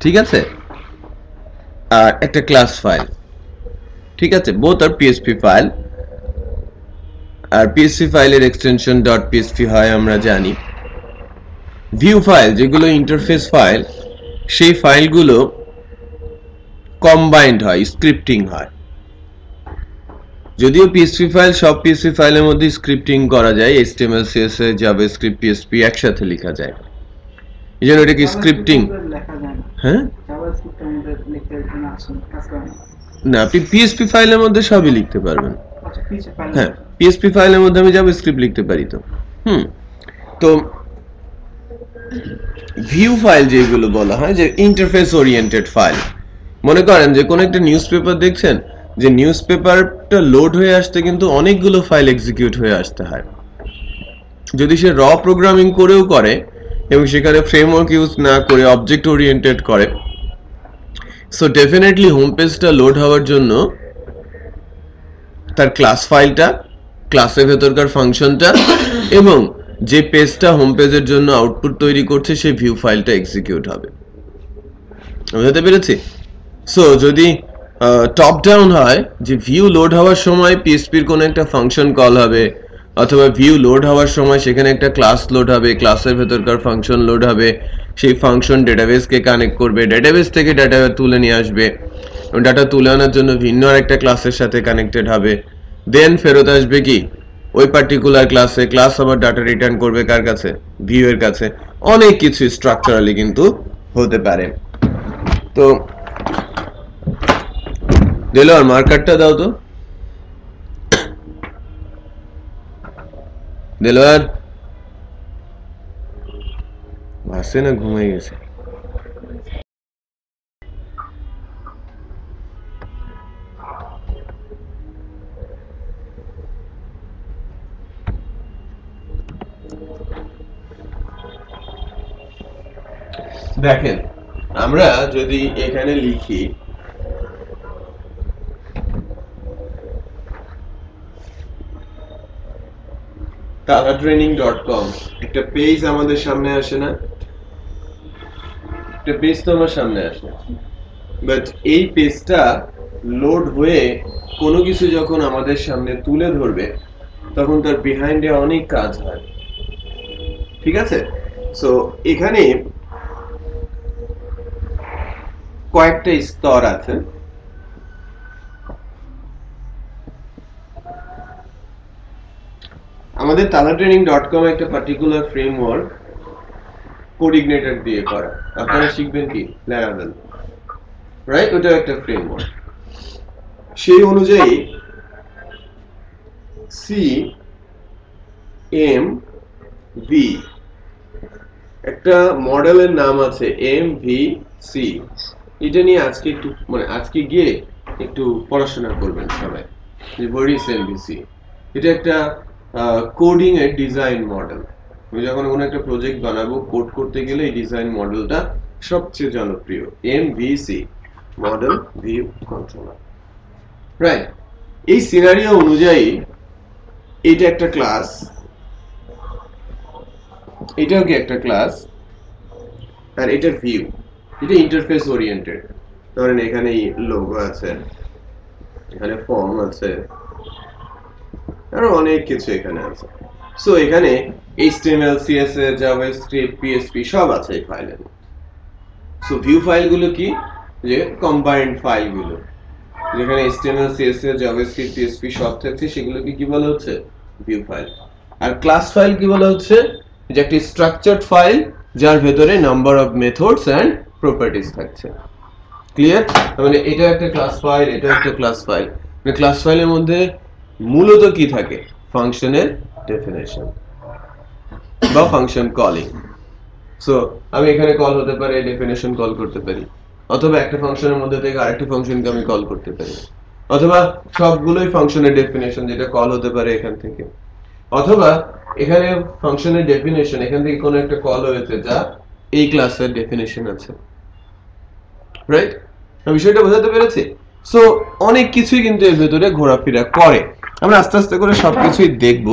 ঠিক আছে আর একটা ক্লাস ফাইল ঠিক আছে both are php ফাইল আর PHP ফাইলের এক্সটেনশন .php হয় আমরা জানি ভিউ ফাইল যেগুলো ইন্টারফেস ফাইল সেই ফাইলগুলো কম্বাইন্ড হয় স্ক্রিপ্টিং হয় যদিও PHP ফাইল সব PHP ফাইলের মধ্যে স্ক্রিপ্টিং করা যায় HTML CSS JavaScript PHP একসাথে লেখা যায় এজন্য এটা কি স্ক্রিপ্টিং হ্যাঁ JavaScript আমাদের লিখতে না আসলে কাজ করে না আপনি PHP ফাইলের মধ্যে সবই লিখতে পারবেন হ্যাঁ PHP ফাইলের মধ্যে আমি JavaScript লিখতে পারি তো তো ভিউ ফাইল যেগুলো বলা হয় যে ইন্টারফেস ওরিয়েন্টেড ফাইল মনে করেন যে কোন একটা নিউজপেপার দেখছেন যে নিউজপেপারটা লোড হয়ে আসতে কিন্তু অনেকগুলো ফাইল এক্সিকিউট হয়ে আসতে হয় যদি সে র প্রোগ্রামিং করেও করে এবং সেখানে ফ্রেমওয়ার্ক ইউজ না করে অবজেক্ট ওরিয়েন্টেড করে সো ডেফিনেটলি হোম পেজটা লোড হওয়ার জন্য তার ক্লাস ফাইলটা ক্লাসের ভেতরকার ফাংশনটা এবং যে পেজটা হোম পেজের জন্য আউটপুট তৈরি করছে সেই ভিউ ফাইলটা এক্সিকিউট হবে। বুঝতে পেরেছি? সো যদি টপ ডাউন হয় যে ভিউ লোড হওয়ার সময় পিএসপির কোনো একটা ফাংশন কল হবে, অথবা ভিউ লোড হওয়ার সময় সেখানে একটা ক্লাস লোড হবে, ক্লাসের ভেতরকার ফাংশন লোড হবে, সেই ফাংশন ডেটাবেসকে কানেক্ট করবে, ডেটাবেস থেকে ডাটা তুলে নিয়ে আসবে, ডাটা তুলে আনার জন্য ভিন্ন আরেকটা ক্লাসের সাথে কানেক্টেড হবে, দেন ফেরত আসবে কি ওই পার্টিকুলার ক্লাসে, ক্লাস আবার ডাটা রিটার্ন করবে কার কাছে? ভিউ এর কাছে। অনেক কিছু স্ট্রাকচারালি কিন্তু হতে পারে। তো দেলোয়ার মার্কারটা দাও তো। দেলোয়ার আসে না, ঘুমাই গেছে। দেখেন আমরা যদি এখানে লিখি taratraining.com, একটা পেজ আমাদের সামনে আসে না? একটা পেজ তো আমার সামনে আসে, বাট এই পেজটা লোড হয়ে কোনো কিছু যখন আমাদের সামনে তুলে ধরবে তখন তার বিহাইন্ডে অনেক কাজ হয়, ঠিক আছে? সো এখানে কয়েকটা স্তর আছে। আমাদের taratraining.com একটা পার্টিকুলার ফ্রেমওয়ার্ক কোঅর্ডিনেটর দিয়ে করা, আপনারা শিখবেন কি Laravel, রাইট? ওটা একটা ফ্রেমওয়ার্ক। সেই অনুযায়ী CMV একটা মডেলের নাম আছে MVC। এটা নিয়ে আজকে একটু আজকে গিয়ে একটু পড়াশোনা করবেন সবাই যে হোয়াট ইজ MVC। এটা একটা কোডিং এর ডিজাইন মডেল। আমি যখন কোনো একটা প্রজেক্ট বানাবো, কোড করতে গেলে এই ডিজাইন মডেলটা সবচেয়ে জনপ্রিয়, MVC, model view controller, right? এই সিনারিও অনুযায়ী এটা একটা ক্লাস, এটাও কি একটা ক্লাস, আর এটা ভিউ। এটা ইন্টারফেস ওরিয়েন্টেড। ধরেন এখানে লোগো আছে, এখানে ফর্ম আছে, আরো অনেক কিছু এখানে আছে। সো এখানে HTML, CSS, JavaScript, PHP সব আছে এই ফাইলের। সো ভিউ ফাইলগুলো কি? যে কম্বাইন্ড ফাইলগুলো, যেখানে HTML, CSS, JavaScript, PHP সব থাকছে, সেগুলোকে কি বলা হচ্ছে? View file. আর ক্লাস ফাইল কি বলা হচ্ছে? যে একটি স্ট্রাকচারড ফাইল যার ভেতরে number of methods and properties থাকছে। ক্লিয়ার? মানে এটা একটা ক্লাস ফাইল, এটা একটা ক্লাস ফাইল। মানে ক্লাস ফাইলের মধ্যে মূলত কি থাকে? ফাংশনের ডেফিনেশন বা ফাংশন কলিং। সো আমি এখানে কল হতে পারে, ডেফিনেশন কল করতে পারি, অথবা একটা ফাংশনের মধ্যে থেকে আরেকটা ফাংশনকে আমি কল করতে পারি, অথবা সবগুলোই ফাংশনের ডেফিনেশন যেটা কল হতে পারে এখান থেকে, অথবা এখানে ফাংশনের ডেফিনেশন এখান থেকে কোনো একটা কল হয়েছে যা এই ক্লাসের ডেফিনেশন আছে, রাইট? আমি বিষয়টা বোঝাতে পেরেছি? সো অনেক কিছুই কিন্তু এর ভেতরে ঘোরাফেরা করে। আমরা আস্তে আস্তে করে সবকিছুই দেখব।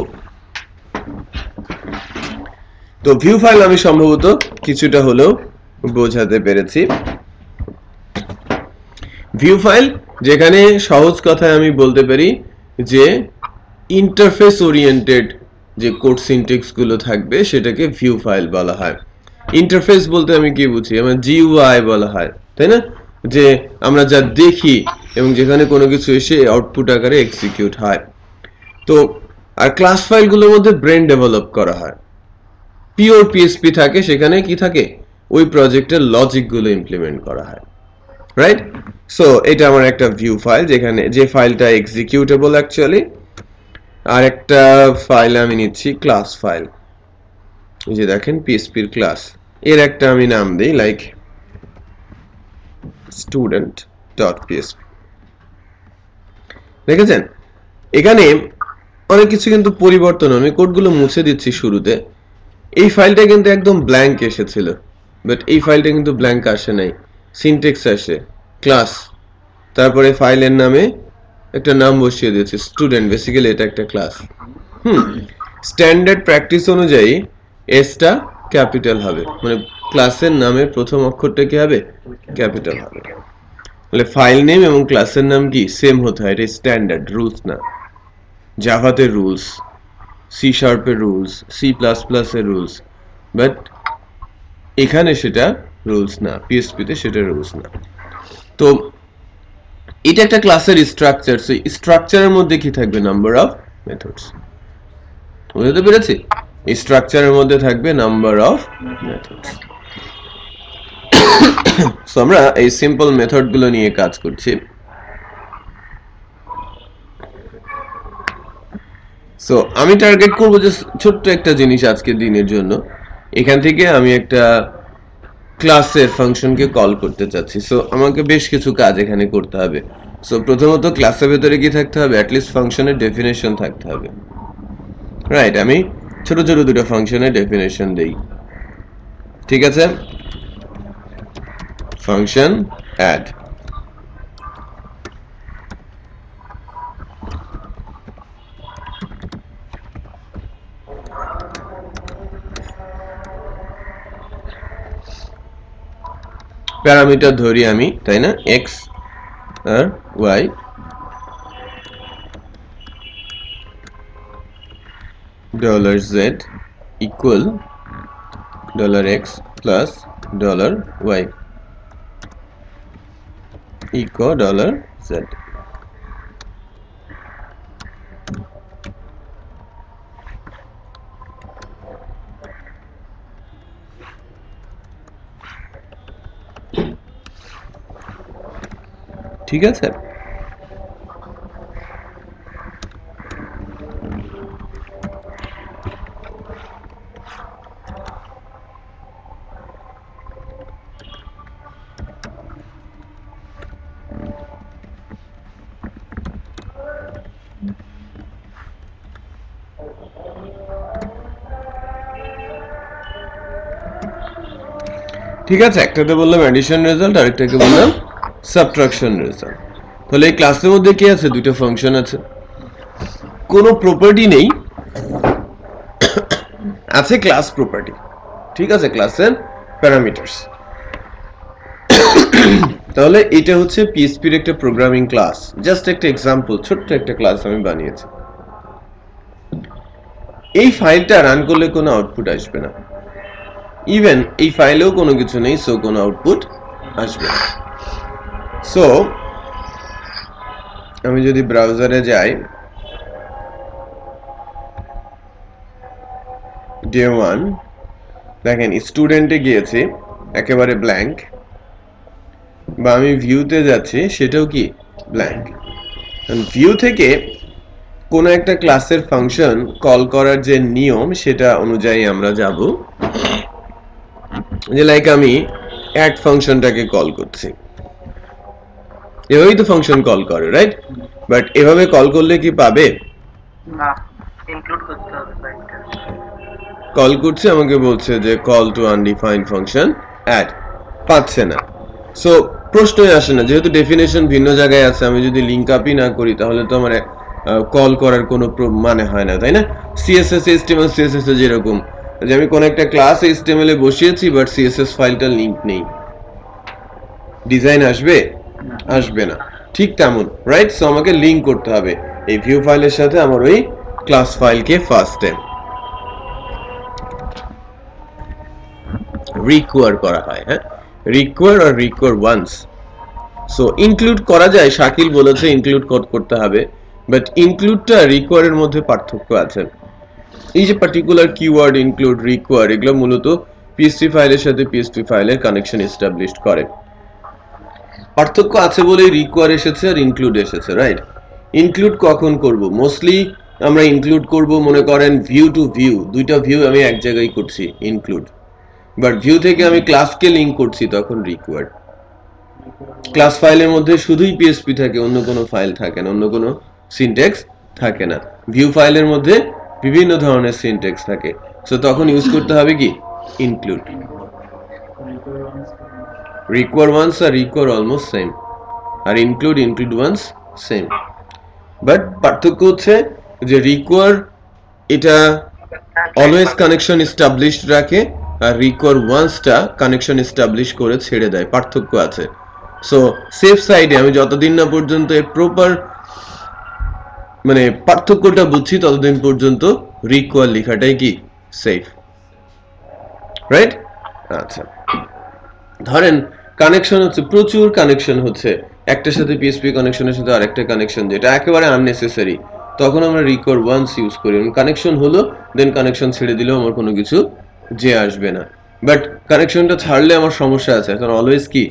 তো ভিউ ফাইল আমি সম্ভবত কিছুটা হলেও বোঝাতে পেরেছি। ভিউ ফাইল যেখানে সহজ কথায় আমি বলতে পারি যে ইন্টারফেস ওরিয়েন্টেড যে কোড সিনট্যাক্স গুলো থাকবে সেটাকে ভিউ ফাইল বলা হয়। ইন্টারফেস বলতে আমি কি বুঝি? আমার GUI বলা হয়, তাই না? যে আমরা যা দেখি এবং যেখানে কোনো কিছু এসে আউটপুট আকারে এক্সিকিউট হয়। তো আর ক্লাস ফাইলগুলোর মধ্যে ব্রেন ডেভেলপ করা হয়, পিওর PHP থাকে, সেখানে কি থাকে? ওই প্রজেক্টের লজিক গুলো ইমপ্লিমেন্ট করা হয়, রাইট? সো এটা আমার একটা ভিউ ফাইল, যেখানে যে ফাইলটা এক্সিকিউটেবল অ্যাকচুয়ালি। আর একটা ফাইল আমি নিচ্ছি ক্লাস ফাইল, এই যে দেখেন PHP এর ক্লাস, এর একটা আমি নাম দেই লাইক student.php। দেখেছেন এখানে অনেক কিছু কিন্তু পরিবর্তন, আমি কোডগুলো মুছে দিচ্ছি শুরুতে। এই ফাইলটা কিন্তু একদম ব্ল্যাঙ্ক এসেছিল, বাট এই ফাইলটা কিন্তু ব্ল্যাঙ্ক আসে নাই, সিনট্যাক্স আসে ক্লাস, তারপরে ফাইলের নামে একটা নাম বসিয়ে দিয়েছি স্টুডেন্ট। বেসিক্যালি এটা একটা ক্লাস, স্ট্যান্ডার্ড প্র্যাকটিস অনুযায়ী এসটা ক্যাপিটাল হবে, মানে ক্লাসের নামের প্রথম অক্ষরটা কি হবে, ক্যাপিটাল হবে। তাহলে ফাইল নেম এবং ক্লাসের নাম কি সেম হতে হয়, এটা স্ট্যান্ডার্ড রুলস না। জাভাতে রুলস, সি শার্পের রুলস, সি প্লাস প্লাসের রুলস, বাট এখানে সেটা রুলস না, পিএসপিতে সেটা রুলস না। তো এটা একটা ক্লাসের স্ট্রাকচার, সেই স্ট্রাকচারের মধ্যে কি থাকবে, নাম্বার অফ মেথডস। বুঝতে পেরেছি? এই স্ট্রাকচারের মধ্যে থাকবে নাম্বার অফ মেথডস। সো আমরা এই সিম্পল মেথড গুলো নিয়ে কাজ করছি। সো আমি টার্গেট করব যে ছোট্ট একটা জিনিস আজকের দিনের জন্য, এখান থেকে আমি একটা ক্লাসের ফাংশনকে কল করতে চাচ্ছি। সো আমাকে বেশ কিছু কাজ এখানে করতে হবে। সো প্রথমত ক্লাসের ভেতরে কি থাকতে হবে, অ্যাটলিস্ট ফাংশনের ডেফিনেশন থাকতে হবে, রাইট? আমি ছোট ছোট দুটো ফাংশনের ডেফিনেশন দেই, ঠিক আছে? ফাংশন অ্যাড, প্যারামিটার ধরি আমি, তাই না, এক্স আর Y, $z equal $x plus $y equal $z। ঠিক আছে? ঠিক আছে, একটাতে বললাম অ্যাডিশন রেজাল্ট, আরেকটাকে বললাম সাবট্রাকশন রেজাল্ট। তাহলে এই ক্লাসের মধ্যে কি আছে, দুটো ফাংশন আছে, কোনো প্রপার্টি নেই, আছে ক্লাস প্রপার্টি, ঠিক আছে, ক্লাসের প্যারামিটারস। তাহলে এটা হচ্ছে পিএসপির একটা প্রোগ্রামিং ক্লাস, জাস্ট একটা এক্সাম্পল, ছোট্ট একটা ক্লাস আমি বানিয়েছি। এই ফাইলটা রান করলে কোনো আউটপুট আসবে না, ইভেন এই ফাইলেও কোনো কিছু নেই, সো কোনো আউটপুট আসবে না। সো আমি যদি ব্রাউজারে যাই, ডে 1 দেখেন স্টুডেন্টে গিয়েছি একেবারে ব্ল্যাঙ্ক, বা আমি ভিউতে যাচ্ছি সেটাও কি ব্ল্যাঙ্ক। ভিউ থেকে কোন একটা ক্লাসের ফাংশন কল করার যে নিয়ম সেটা অনুযায়ী আমরা যাব, যে লাইক আমি অ্যাড ফাংশনটাকে কল করছি, এভাবেই তো ফাংশন কল করে, রাইট? বাট এভাবে কল করলে কি পাবে না, ইনক্লুড করতে হবে ফাইলটা। কল করছে, আমাকে বলছে যে call to undefined function add, পাচ্ছে না। সো প্রশ্নই আসে না, যেহেতু ডেফিনেশন ভিন্ন জায়গায় আছে, আমি যদি লিংক আপই না করি তাহলে তো আমার কল করার কোনো মানে হয় না, তাই না? সিএসএস এইচটিএমএল সিএসএস এ যেরকম, যে আমি কোন একটা ক্লাস এইচটিএমএল এ বসিয়েছি বাট সিএসএস ফাইলটা লিংক নেই, ডিজাইন আসবে? আসবে না। ঠিক তেমন, রাইট? সো আমাকে লিংক করতে হবে এই ভিউ ফাইলের সাথে আমার ওই ক্লাস ফাইলকে ফার্স্টে রিকোয়ার করা হয়, হ্যাঁ, require are require once. So include করা যায়, শাকিল বলেছে ইনক্লুড করতে হবে, বাট ইনক্লুডটা রিকোয়ারের মধ্যে পার্থক্য আছে। এই যে পার্টিকুলার কিওয়ার্ড ইনক্লুড, রিকোয়ার, এগুলো মূলত পিএসপি ফাইলের সাথে পিএসপি ফাইলের কানেকশন এস্টাবলিশ করে। পার্থক্য আছে বলেই রিকোয়ার এসেছে আর ইনক্লুড এসেছে, রাইট? ইনক্লুড কখন করব? মোস্টলি আমরা ইনক্লুড করব মনে করেন ভিউ টু ভিউ, দুইটা ভিউ আমি এক জায়গায় করছি, ইনক্লুড। বাট ভিউ থেকে আমি ক্লাসকে লিংক করছি, তখন রিকোয়ার্ড। ক্লাস ফাইলের মধ্যে শুধুই পিএসপি থাকে, অন্য কোনো ফাইল থাকে না, অন্য কোনো সিনট্যাক্স থাকে না। ভিউ ফাইলের মধ্যে বিভিন্ন ধরনের সিনট্যাক্স থাকে, সো তখন ইউজ করতে হবে কি ইনক্লুড। রিকোয়ার ওয়ান্স আর রিকোয়ার অলমোস্ট সেম, আর ইনক্লুড ওয়ান্স সেম, বাট পার্থক্য হচ্ছে যে রিকোয়ার এটা অলওয়েজ কানেকশন এস্টাবলিশড রাখে আর রিকোয়ার ওয়ান্সটা কানেকশন এস্টাবলিশ করে ছেড়ে দেয়, পার্থক্য আছে। সো সেফ সাইডে আমি যতদিন না পর্যন্ত এর প্রপার মানে পার্থক্যটা বুঝছি ততদিন পর্যন্ত রিকোয়ার লেখাটাই কি সেফ, রাইট? আচ্ছা, ধরেন কানেকশন হচ্ছে, প্রচুর কানেকশন হচ্ছে, একটার সাথে পিএসপি কানেকশনের সাথে আরেকটা কানেকশন, যেটা একেবারে আননেসেসারি, তখন আমরা রিকোয়ার ওয়ান্স ইউজ করি। কানেকশন হলো দেন কানেকশন ছেড়ে দিলেও আমার কোনো কিছু যে আসবে না। বাট কানেকশনটা ছাড়লে আমার সমস্যা আছে, এখন অলওয়েজ কি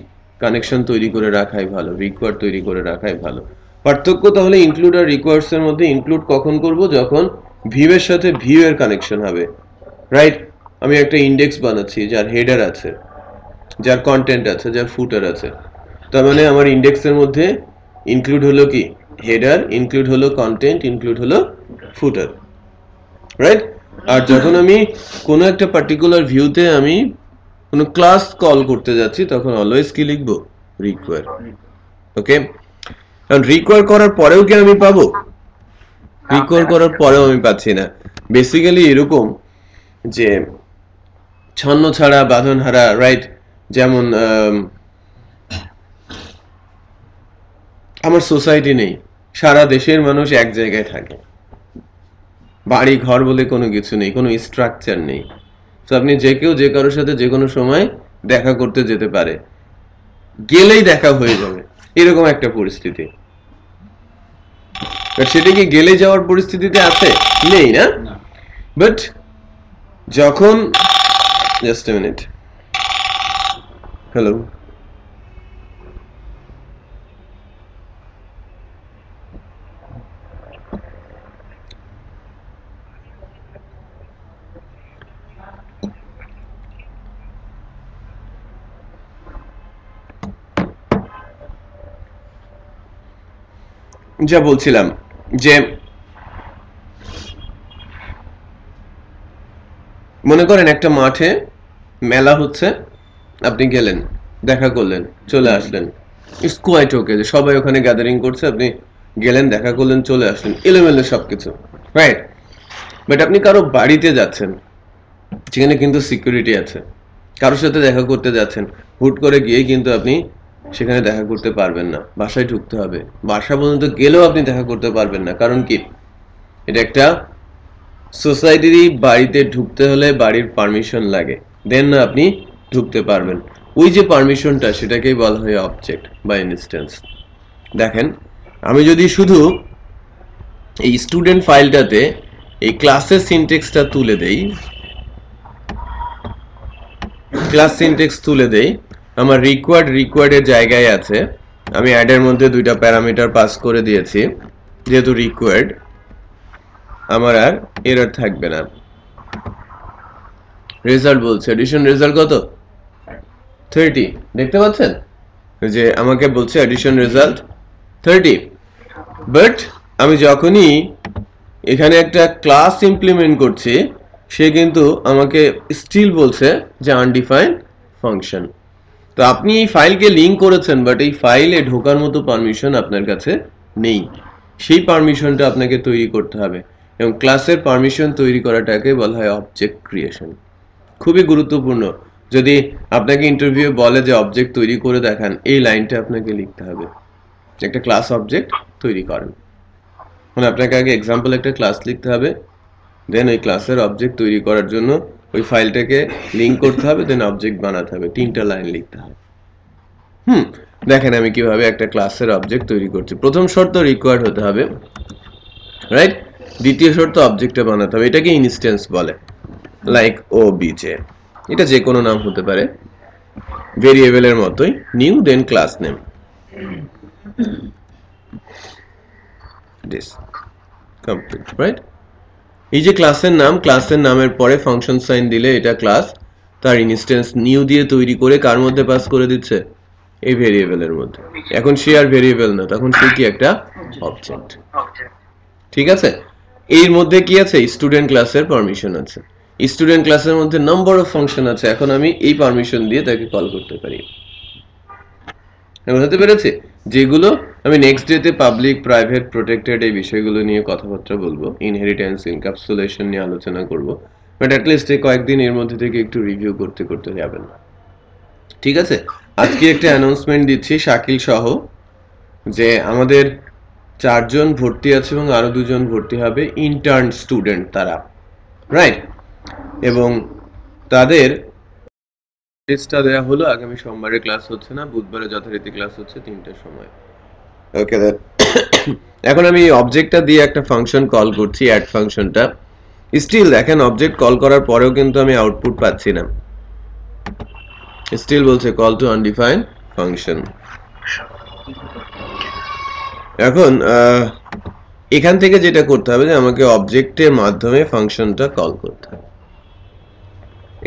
কানেকশন তৈরি করে রাখাই ভালো, রিকোয়ার তৈরি করে রাখাই ভালো। পার্থক্য তাহলে ইনক্লুড আর রিকোয়ার্স এর মধ্যে, ইনক্লুড কখন করব? যখন ভিউ এর সাথে ভিউ এর কানেকশন হবে, রাইট? আমি একটা ইন্ডেক্স বানাচ্ছি যার হেডার আছে, যার কন্টেন্ট আছে, যার ফুটার আছে, তার মানে আমার ইন্ডেক্সের মধ্যে ইনক্লুড হলো কি হেডার, ইনক্লুড হলো কন্টেন্ট, ইনক্লুড হলো ফুটার, রাইট? আর যখন আমি কোনো একটা পার্টিকুলার ভিউতে আমি কোনো ক্লাস কল করতে যাচ্ছি তখন অলওয়েজ কি লিখবো? রিকোয়ার। ওকে, কারণ রিকোয়ার করার পরেও কি আমি পাবো? রিকোয়ার করার পরেও আমি পাচ্ছি না। বেসিক্যালি এরকম যে ছন্ন ছাড়া বাঁধন হারা, রাইট? যেমন আমার সোসাইটি নেই, সারা দেশের মানুষ এক জায়গায় থাকে, বাড়ি ঘর বলে কোনো কিছু নেই, কোনো স্ট্রাকচার নেই। তো আপনি যে কেউ যে কারোর সাথে যে কোনো সময় দেখা করতে যেতে পারে, গেলেই দেখা হয়ে যাবে, এরকম একটা পরিস্থিতি। সেটা কি গেলে যাওয়ার পরিস্থিতিতে আছে? নেই না? বাট যখন, জাস্ট এ মিনিট, হ্যালো, যা বলছিলাম যে মনে করেন একটা মাঠে মেলা হচ্ছে, আপনি গেলেন, দেখা করলেন, চলে আসলেন, ইটস কোয়াইট ওকে, যে সবাই ওখানে গ্যাদারিং করছে, আপনি গেলেন, দেখা করলেন, চলে আসলেন, এলোমেলো সবকিছু, রাইট? বাট আপনি কারো বাড়িতে যাচ্ছেন, সেখানে কিন্তু সিকিউরিটি আছে, কারোর সাথে দেখা করতে যাচ্ছেন, হুট করে গিয়ে কিন্তু আপনি সেখানে দেখা করতে পারবেন না, বাসায় ঢুকতে হবে, বাসা পর্যন্ত গেলেও আপনি দেখা করতে পারবেন না, কারণ কি এটা একটা সোসাইটির বাড়িতে ঢুকতে হলে বাড়ির পারমিশন লাগে, দেন না আপনি ঢুকতে পারবেন। ওই যে পারমিশনটা, সেটাকেই বলা হয় অবজেক্ট বা ইনস্ট্যান্স। দেখেন, আমি যদি শুধু এই স্টুডেন্ট ফাইলটাতে এই ক্লাসের সিনট্যাক্সটা তুলে দেই, ক্লাস সিনট্যাক্স তুলে দেই, আমার রিকোয়ার্ড এর জায়গায় আছে, আমি অ্যাড এর মধ্যে দুইটা প্যারামিটার পাস করে দিয়েছি, যেহেতু রিকোয়ার্ড, আমার আর এরর থাকবে না। রেজাল্ট বলছে এডিশন রেজাল্ট কত? 30, দেখতে পাচ্ছেন যে আমাকে বলছে এডিশন রেজাল্ট 30। বাট আমি যখনই এখানে একটা ক্লাস ইমপ্লিমেন্ট করছি, সে কিন্তু আমাকে স্টিল বলছে যে আনডিফাইন্ড ফাংশন। তো আপনি এই ফাইলকে লিঙ্ক করেছেন, বাট এই ফাইলে ঢোকার মতো পারমিশন আপনার কাছে নেই, সেই পারমিশনটা আপনাকে তৈরি করতে হবে, এবং ক্লাসের পারমিশন তৈরি করাটাকে বলা হয় অবজেক্ট ক্রিয়েশন। খুবই গুরুত্বপূর্ণ। যদি আপনাকে ইন্টারভিউ বলে যে অবজেক্ট তৈরি করে দেখান, এই লাইনটা আপনাকে লিখতে হবে, একটা ক্লাস অবজেক্ট তৈরি করেন। মানে আপনাকে আগে এক্সাম্পল একটা ক্লাস লিখতে হবে, দেন ওই ক্লাসের অবজেক্ট তৈরি করার জন্য ওই ফাইলটাকে লিঙ্ক করতে হবে, দেন অবজেক্ট বানাতে হবে, 3টা লাইন লিখতে হবে। দেখেন আমি কিভাবে একটা ক্লাসের অবজেক্ট তৈরি করছি। প্রথম শর্ত রিকোয়ার্ড হতে হবে, রাইট? দ্বিতীয় শর্ত অবজেক্টটা বানাতে হবে, এটাকে ইনস্ট্যান্স বলে, লাইক obj, এটা যে কোনো নাম হতে পারে, ভেরিয়েবলের মতোই, new then class name, this complete, right? এই যে ক্লাসের নাম, ক্লাসের নামের পরে ফাংশন সাইন দিলে এটা ক্লাস, তার ইনস্ট্যান্স নিউ দিয়ে তৈরি করে কার মধ্যে পাস করে দিচ্ছে? এই ভেরিয়েবলের মধ্যে। এখন সে আর ভেরিয়েবল না, তখন সে কি একটা অবজেক্ট, ঠিক আছে? এর মধ্যে কি আছে? স্টুডেন্ট ক্লাসের পারমিশন আছে, স্টুডেন্ট ক্লাসের মধ্যে নাম্বার অফ ফাংশন আছে, এখন আমি এই পারমিশন দিয়ে তাকে কল করতে পারি। বুঝতে পেরেছি? যেগুলো আমি নেক্সট ডেতে পাবলিক প্রাইভেট প্রোটেক্টেড এই বিষয়গুলো নিয়ে কথাবার্তা বলবো, ইনহেরিটেন্স ইনক্যাপসুলেশন নিয়ে আলোচনা করব, বাট অ্যাটলিস্ট এই কয়েকদিন এর মধ্যে থেকে একটু রিভিউ করতে করতে যাবেন। ঠিক আছে, আজকে একটা অ্যানাউন্সমেন্ট দিচ্ছি শাকিল সহ, যে আমাদের 4 জন ভর্তি আছে এবং আরো 2 জন ভর্তি হবে ইন্টার্ন স্টুডেন্ট তারা, রাইট? এবং তাদের টেস্টটা দেওয়া হলো, আগামী সোমবারে ক্লাস হচ্ছে না, বুধবারে যথারীতি ক্লাস হচ্ছে 3টার সময়। ওকে, এখন আমি অবজেক্টটা দিয়ে একটা ফাংশন কল করছি, অ্যাড ফাংশনটা। স্টিল দেখেন অবজেক্ট কল করার পরেও কিন্তু আমি আউটপুট পাচ্ছি না, স্টিল বলছে কল টু আনডিফাইন্ড ফাংশন। এখন এখান থেকে যেটা করতে হবে যে আমাকে অবজেক্টের মাধ্যমে ফাংশনটা কল করতে হবে।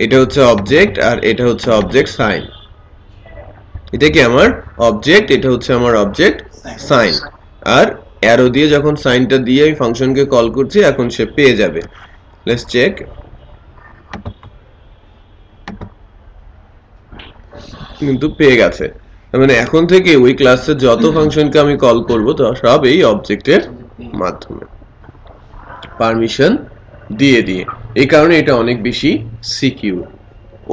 এটা হচ্ছে অবজেক্ট আর এটা হচ্ছে অবজেক্ট সাইন। এটা কি আমার অবজেক্ট, এটা হচ্ছে আমার অবজেক্ট সাইন। আর অ্যারো দিয়ে যখন সাইনটা দিয়ে আমি ফাংশনকে কল করছি, এখন সে পেয়ে যাবে। Let's check. কিন্তু পেয়ে গেছে, মানে এখন থেকে ওই ক্লাসে যত ফাংশনকে আমি কল করব তো সব এই অবজেক্টের মাধ্যমে পারমিশন দিয়ে দিয়ে। এই কারণে এটা অনেক বেশি সিকিউর।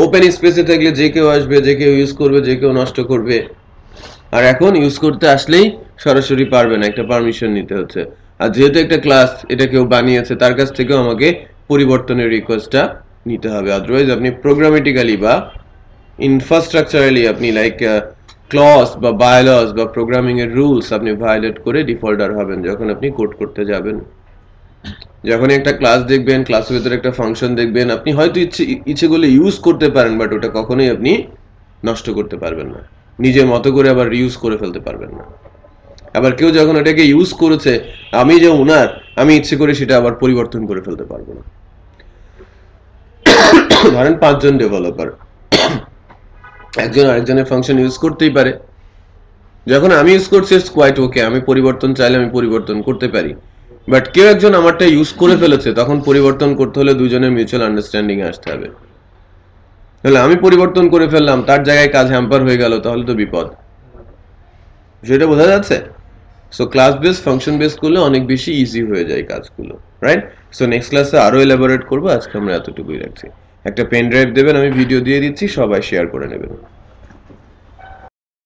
ওপেন স্পেসে থাকলে যে কেউ আসবে, যে কেউ ইউজ করবে, যে কেউ নষ্ট করবে। আর এখন ইউজ করতে আসলেই সরাসরি পারবে না, একটা পারমিশন নিতে হচ্ছে। আর যেহেতু একটা ক্লাস এটা কেউ বানিয়েছে, তার কাছ থেকেও আমাকে পরিবর্তনের রিকোয়েস্টটা নিতে হবে। আদারওয়াইজ আপনি প্রোগ্রামেটিক্যালি বা ইনফ্রাস্ট্রাকচারালি আপনি লাইক ক্লজ বা বায়োলজ বা প্রোগ্রামিং এর রুলস আপনি ভায়োলেট করে ডিফল্টার হবেন যখন আপনি কোড করতে যাবেন। যখন একটা ক্লাস দেখবেন, ক্লাসের ভিতরে একটা ফাংশন দেখবেন, আপনি হয়তো ইচ্ছে করলে ইউজ করতে পারেন, বাট ওটা কখনোই আপনি নষ্ট করতে পারবেন না, নিজের মতো করে আবার রিউজ করে ফেলতে পারবেন না। আবার কেউ যখন এটাকে ইউজ করেছে, আমি যে ওনার, আমি ইচ্ছে করে সেটা আবার পরিবর্তন করে ফেলতে পারবো না। ধরেন 5 জন ডেভেলপার, একজন আরেকজনের ফাংশন ইউজ করতেই পারে। যখন আমি ইউজ করছি ইটস কোয়াইট ওকে, আমি পরিবর্তন চাইলে আমি পরিবর্তন করতে পারি। বাট কেউ একজন আমারটা ইউজ করে ফেলেছে, তখন পরিবর্তন করতে হলে দুজনের মিউচুয়াল আন্ডারস্ট্যান্ডিং এ আসতে হবে। তাহলে আমি পরিবর্তন করে ফেললাম, তার জায়গায় কাজ হ্যাম্পার হয়ে গেল, তাহলে তো বিপদ। সেটা বোঝা যাচ্ছে? So class base function base করলে অনেক বেশি ইজি হয়ে যায় কাজগুলো, রাইট? সো নেক্সট ক্লাসে আরো এলাবোরেট করবো, আজকে আমরা এতটুকুই রাখছি। একটা পেন ড্রাইভ দেবেন, আমি ভিডিও দিয়ে দিচ্ছি, সবাই শেয়ার করে নেবেন।